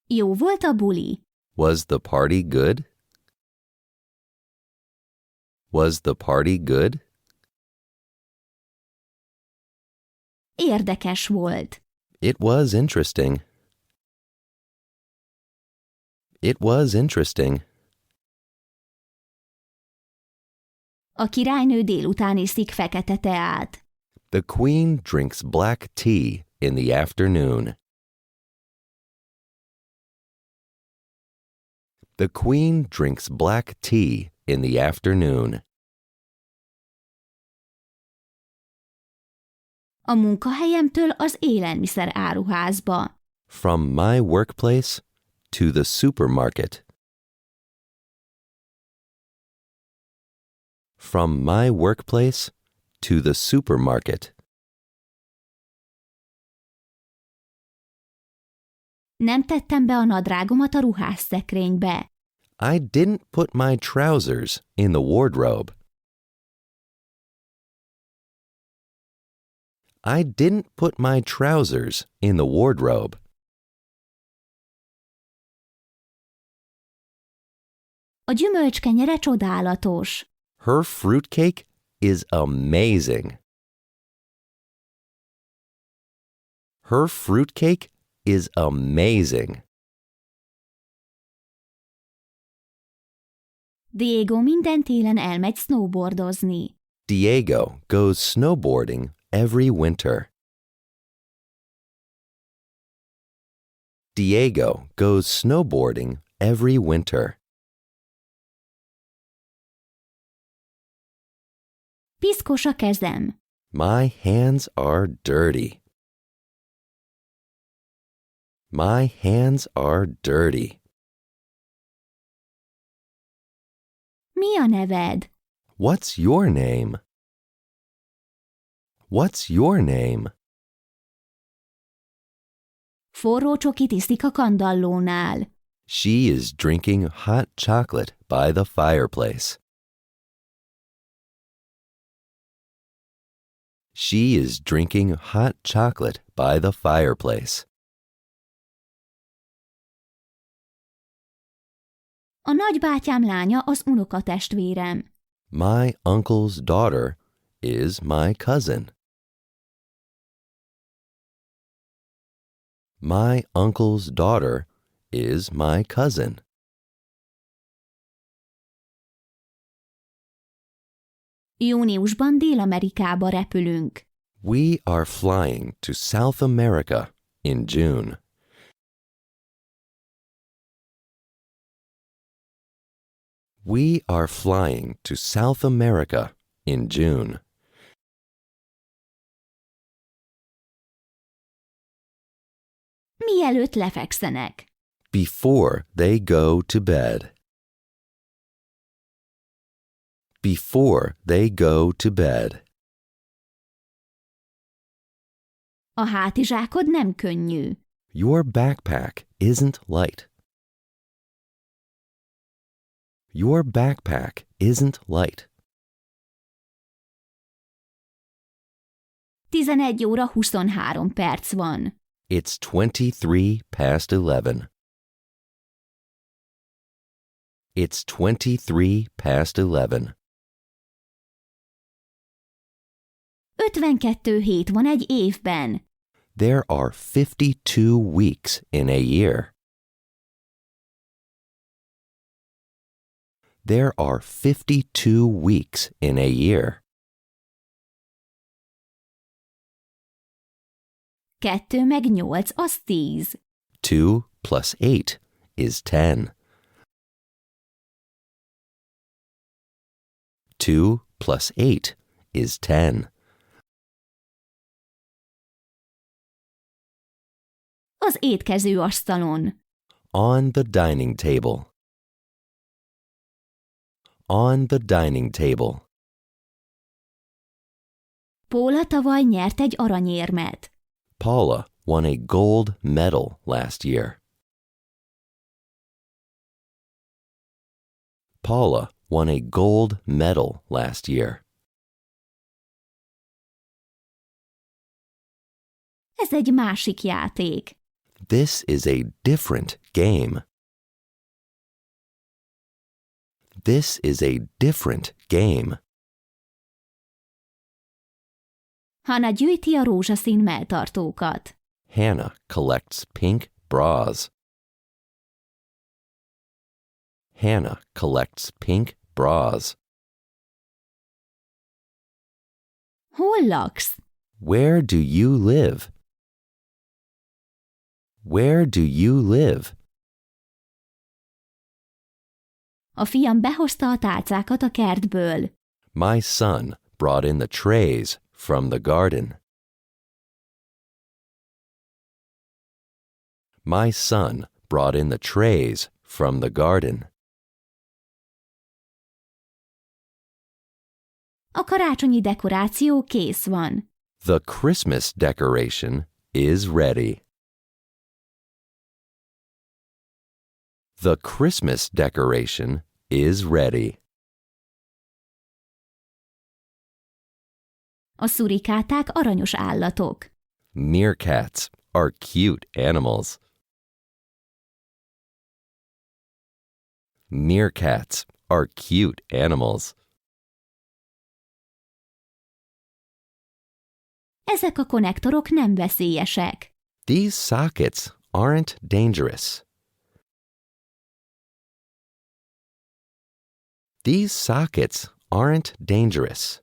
Jó volt a buli? Was the party good? Was the party good? Érdekes volt. It was interesting. It was interesting. A királynő délután iszik fekete teát. The queen drinks black tea in the afternoon. The queen drinks black tea in the afternoon. A munkahelyemtől az élelmiszer áruházba. From my workplace to the supermarket. From my workplace to the supermarket. Nem tettem be a nadrágomat a ruhásszekrénybe. I didn't put my trousers in the wardrobe. I didn't put my trousers in the wardrobe. A gyümölcskenyere csodálatos. Her fruitcake is amazing. Her fruitcake is amazing. Diego minden télen elmegy snowboardozni. Diego goes snowboarding every winter. Diego goes snowboarding every winter. Piszkos a kezem. My hands are dirty. My hands are dirty. Mi a neved? What's your name? What's your name? Forró csokit iszik a kandallónál. She is drinking hot chocolate by the fireplace. She is drinking hot chocolate by the fireplace. A nagybátyám lánya az unokatestvérem. My uncle's daughter is my cousin. My uncle's daughter is my cousin. Júniusban Dél-Amerikába repülünk. We are flying to South America in June. We are flying to South America in June. Mielőtt lefekszenek. Before they go to bed. Before they go to bed. A hátizsákod nem könnyű. Your backpack isn't light. Your backpack isn't light. 11 óra 23 perc van. It's 23 past 11. It's 23 past 11. 52 hét van egy évben. There are 52 weeks in a year. There are 52 weeks in a year. 2 meg 8 az 10. 2 plus 8 is 10. 2 plus 8 is 10. Az étkezőasztalon. On the dining table. On the dining table. Póla tavaly nyert egy aranyérmet. Paula won a gold medal last year. Paula won a gold medal last year. Ez egy másik játék. This is a different game. This is a different game. Hannah gyűjti a rózsaszín melltartókat. Hannah collects pink bras. Hannah collects pink bras. Hol laksz? Where do you live? Where do you live? A fiam behozta a tálcákat a kertből. My son brought in the trays from the garden. My son brought in the trays from the garden. A karácsonyi dekoráció kész van. The Christmas decoration is ready. The Christmas decoration is ready. A szurikáták aranyos állatok. Meerkats are cute animals. Meerkats are cute animals. Ezek a konnektorok nem veszélyesek. These sockets aren't dangerous. These sockets aren't dangerous.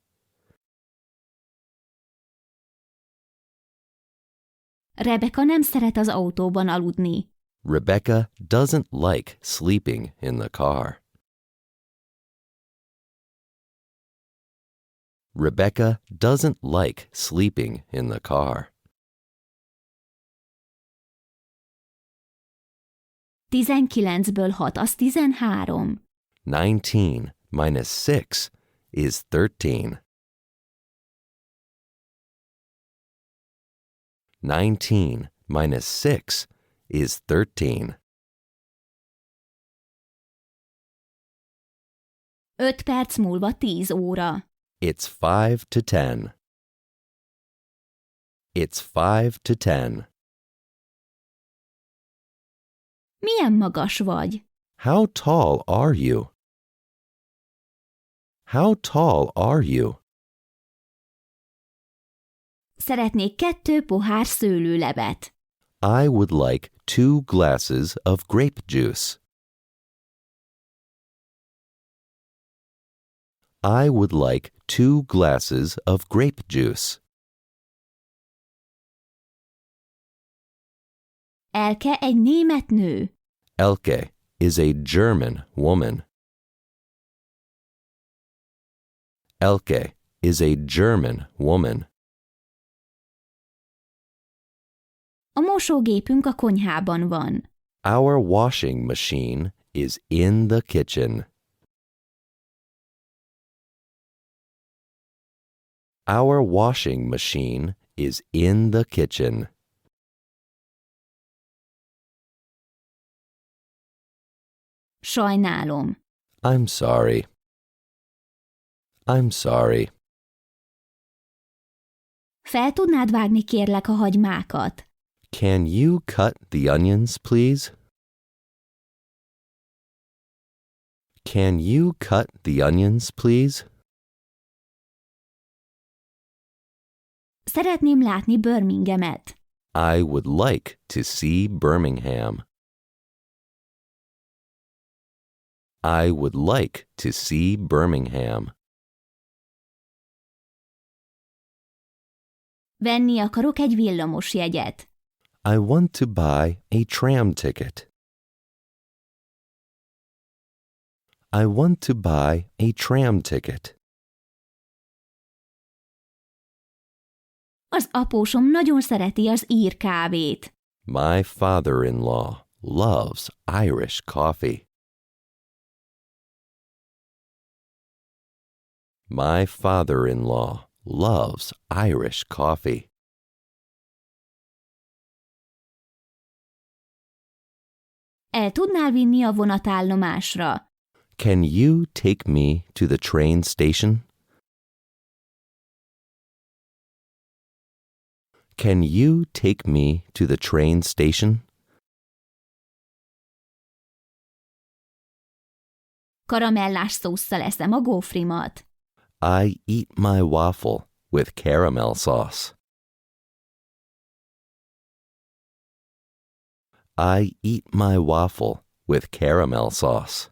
Rebecca nem szeret az autóban aludni. Rebecca doesn't like sleeping in the car. Rebecca doesn't like sleeping in the car. 19-ből 6 az 13. 19 minus 6 is 13. 19 minus 6 is 13. 5 perc múlva 10 óra. It's 5 to 10. It's 5 to 10. Milyen magas vagy? How tall are you? How tall are you? Szeretnék 2 pohár szőlőlevet. I would like 2 glasses of grape juice. I would like 2 glasses of grape juice. Elke egy német nő. Elke is a German woman. Elke is a German woman. A mosógépünk a konyhában van. Our washing machine is in the kitchen. Our washing machine is in the kitchen. Sajnálom. I'm sorry. I'm sorry. Fel tudnád vágni kérlek a hagymákat? Can you cut the onions, please? Can you cut the onions, please? Szeretném látni Birminghamet. I would like to see Birmingham. I would like to see Birmingham. Venni akarok egy villamosjegyet. I want to buy a tram ticket. I want to buy a tram ticket. Az apósom nagyon szereti az ír kávét. My father-in-law loves Irish coffee. My father-in-law loves Irish coffee. El tudnál vinni a vonatállomásra? Can you take me to the train station? Can you take me to the train station? Karamellás szósszal eszem a gófrimat. I eat my waffle with caramel sauce. I eat my waffle with caramel sauce.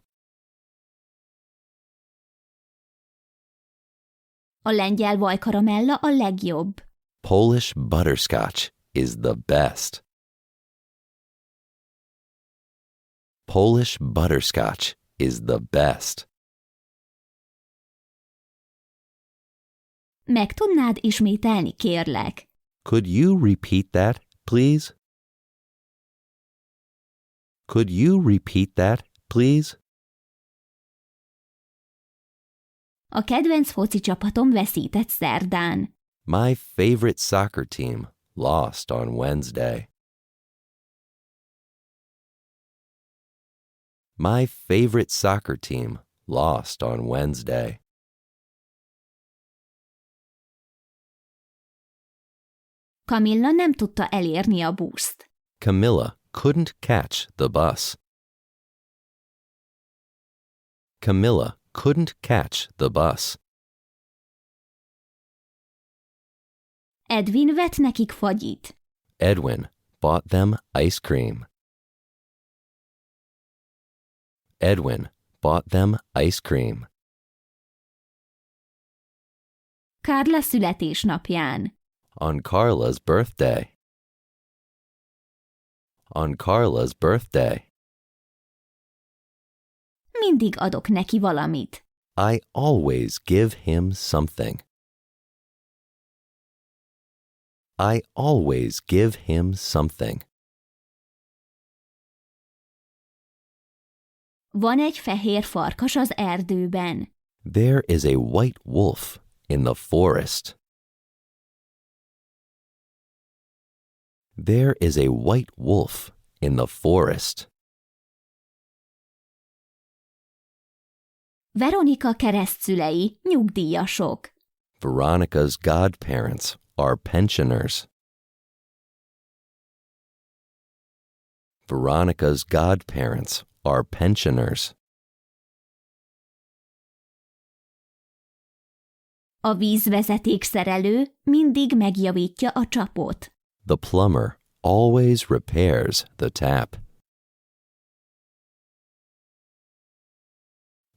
A lengyel vajkaramella a legjobb. Polish butterscotch is the best. Polish butterscotch is the best. Meg tudnád ismételni, kérlek? Could you repeat that, please? Could you repeat that, please? A kedvenc foci csapatom veszített szerdán. My favorite soccer team lost on Wednesday. My favorite soccer team lost on Wednesday. Camilla nem tudta elérni a buszt. Camilla couldn't catch the bus. Camilla couldn't catch the bus. Edwin vett nekik fagyit. Edwin bought them ice cream. Edwin bought them ice cream. Carla születésnapján. On Carla's birthday. On Carla's birthday. Mindig adok neki valamit. I always give him something. I always give him something. Van egy fehér farkas az erdőben. There is a white wolf in the forest. There is a white wolf in the forest. Veronika keresztszülei nyugdíjasok. Veronica's godparents are pensioners. Veronica's godparents are pensioners. A vízvezetékszerelő mindig megjavítja a csapot. The plumber always repairs the tap.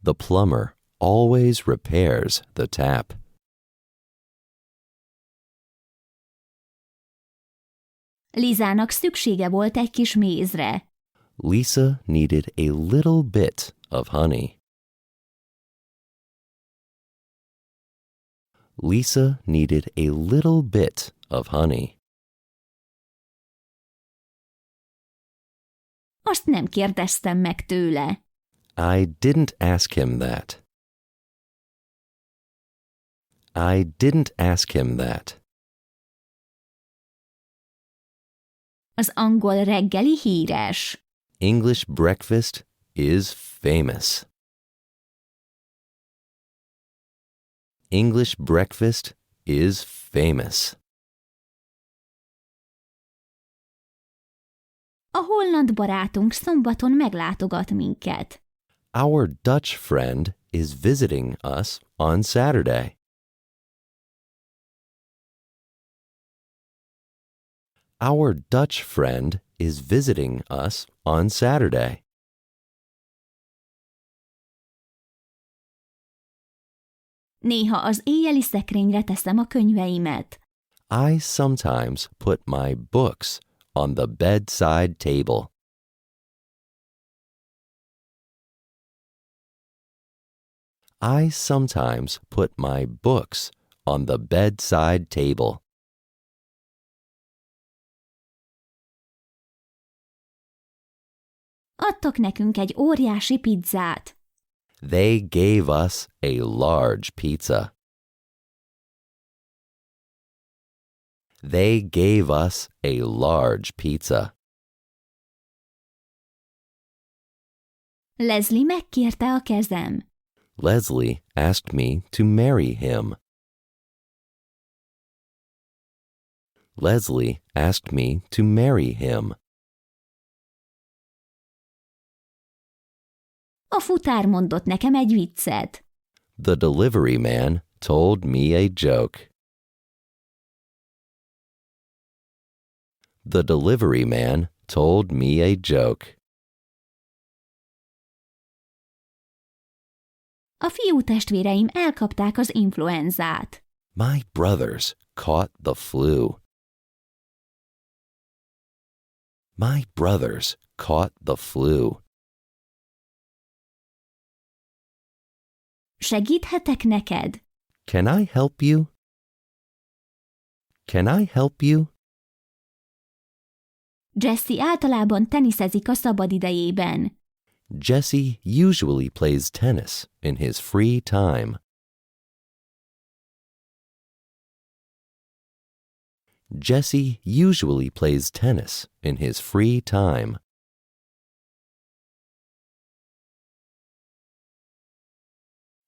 The plumber always repairs the tap. Lizának szüksége volt egy kis mézre. Lisa needed a little bit of honey. Lisa needed a little bit of honey. Azt nem kérdeztem meg tőle. I didn't ask him that. I didn't ask him that. Az angol reggeli híres. English breakfast is famous. English breakfast is famous. A holland barátunk szombaton meglátogat minket. Our Dutch friend is visiting us on Saturday. Our Dutch friend is visiting us on Saturday. Néha az éjjeli szekrényre teszem a könyveimet. I sometimes put my books on the bedside table. I sometimes put my books on the bedside table. Adtak nekünk egy óriási pizzát. They gave us a large pizza. They gave us a large pizza. Leslie megkérte a kezem. Leslie asked me to marry him. Leslie asked me to marry him. A futár mondott nekem egy viccet. The delivery man told me a joke. The delivery man told me a joke. A fiútestvéreim elkapták az influenzát. My brothers caught the flu. My brothers caught the flu. Segíthetek neked? Can I help you? Can I help you? Jesse általában teniszezik a szabadidejében. Jesse usually plays tennis in his free time. Jesse usually plays tennis in his free time.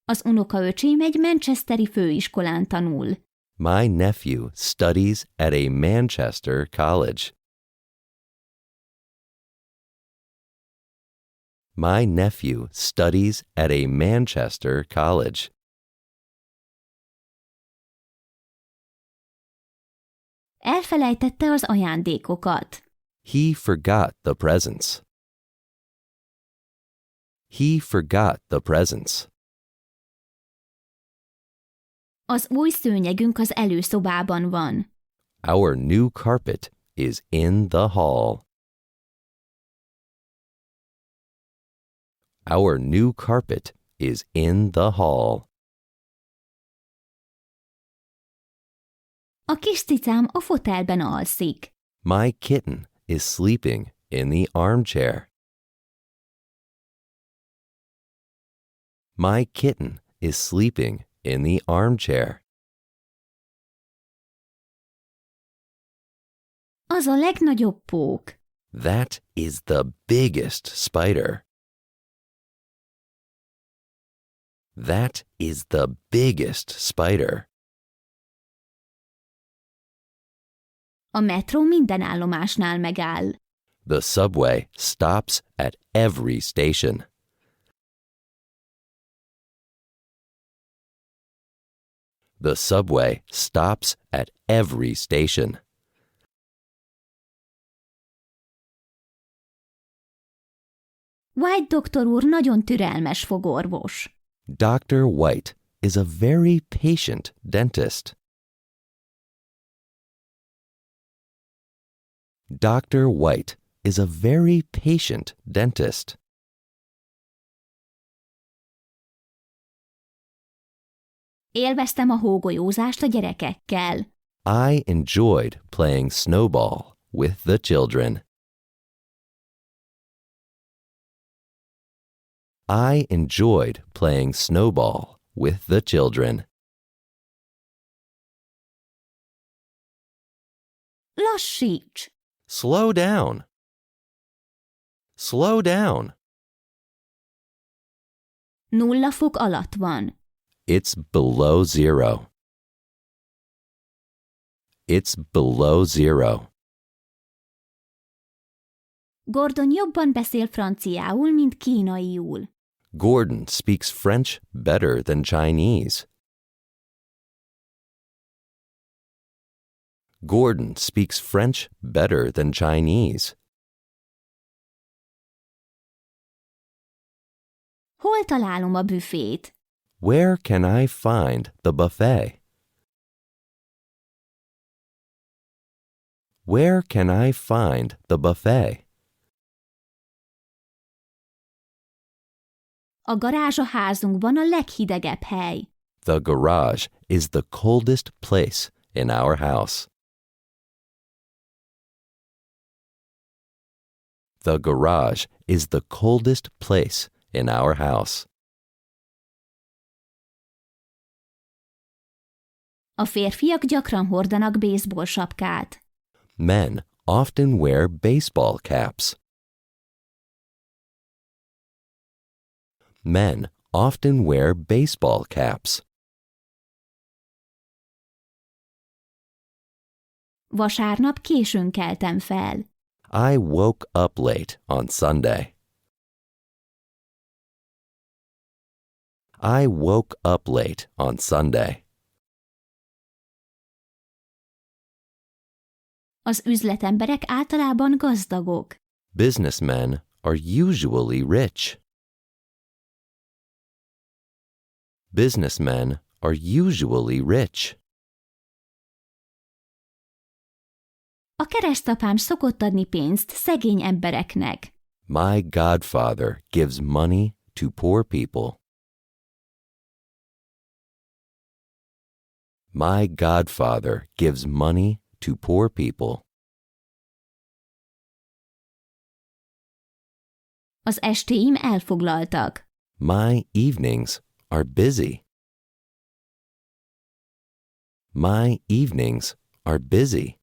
Az unokaöcsém egy manchesteri főiskolán tanul. My nephew studies at a Manchester college. My nephew studies at a Manchester college. Elfelejtette az ajándékokat. He forgot the presents. He forgot the presents. Az új szőnyegünk az előszobában van. Our new carpet is in the hall. Our new carpet is in the hall. A kis cicám a fotelben alszik. My kitten is sleeping in the armchair. My kitten is sleeping in the armchair. Az a legnagyobb pók. That is the biggest spider. That is the biggest spider. A metró minden állomásnál megáll. The subway stops at every station. The subway stops at every station. White doktor úr nagyon türelmes fogorvos. Dr. White is a very patient dentist. Dr. White is a very patient dentist. Élveztem a hógolyózást a gyerekekkel. I enjoyed playing snowball with the children. I enjoyed playing snowball with the children. Lassíts! Slow down. Slow down. 0 fok alatt van. It's below zero. It's below zero. Gordon jobban beszél franciául, mint kínaiul. Gordon speaks French better than Chinese. Gordon speaks French better than Chinese. Hol találom a büfét? Where can I find the buffet? Where can I find the buffet? A garázs a házunkban a leghidegebb hely. The garage is the coldest place in our house. The garage is the coldest place in our house. A férfiak gyakran hordanak baseball sapkát. Men often wear baseball caps. Men often wear baseball caps. Vasárnap későn keltem fel. I woke up late on Sunday. I woke up late on Sunday. Az üzletemberek általában gazdagok. Businessmen are usually rich. Businessmen are usually rich. A keresztapám szokott adni pénzt szegény embereknek. My godfather gives money to poor people. My godfather gives money to poor people. Az estéim elfoglaltak. My evenings are busy. My evenings are busy.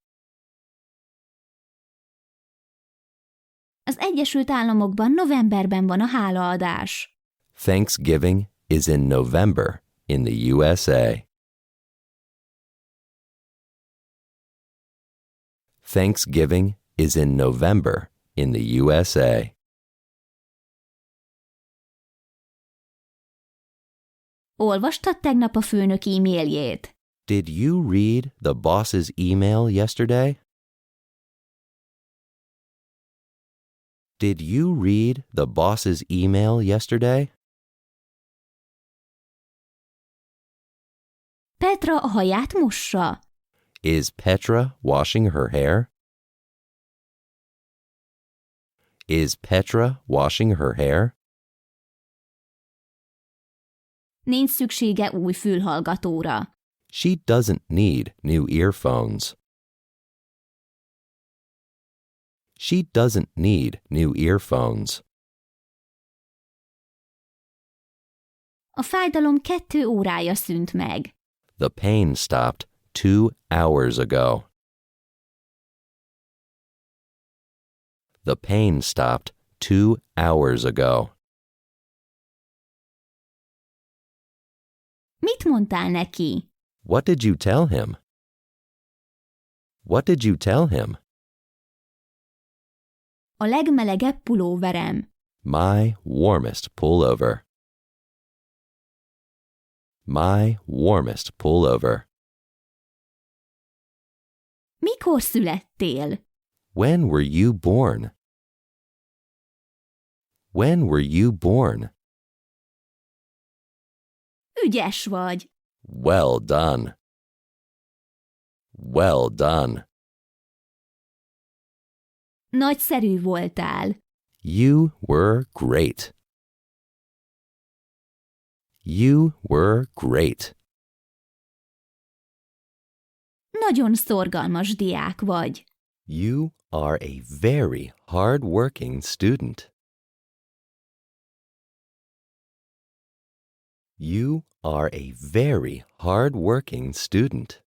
Az Egyesült Államokban novemberben van a hálaadás. Thanksgiving is in November in the USA. Thanksgiving is in November in the USA. Olvastad tegnap a főnök e-mailjét? Did you read the boss's email yesterday? Did you read the boss's email yesterday? Petra a haját mossa. Is Petra washing her hair? Is Petra washing her hair? Nincs szüksége új fülhallgatóra. She doesn't need new earphones. She doesn't need new earphones. A fájdalom 2 órája szűnt meg. The pain stopped 2 hours ago. The pain stopped 2 hours ago. Mit mondtál neki? What did you tell him? What did you tell him? A legmelegebb pulóverem. My warmest pullover. My warmest pullover. Mikor születtél? When were you born? When were you born? Ügyes vagy. Well done. Well done. Nagyszerű voltál. You were great. You were great. Nagyon szorgalmas diák vagy. You are a very hard-working student. You are a very hard-working student.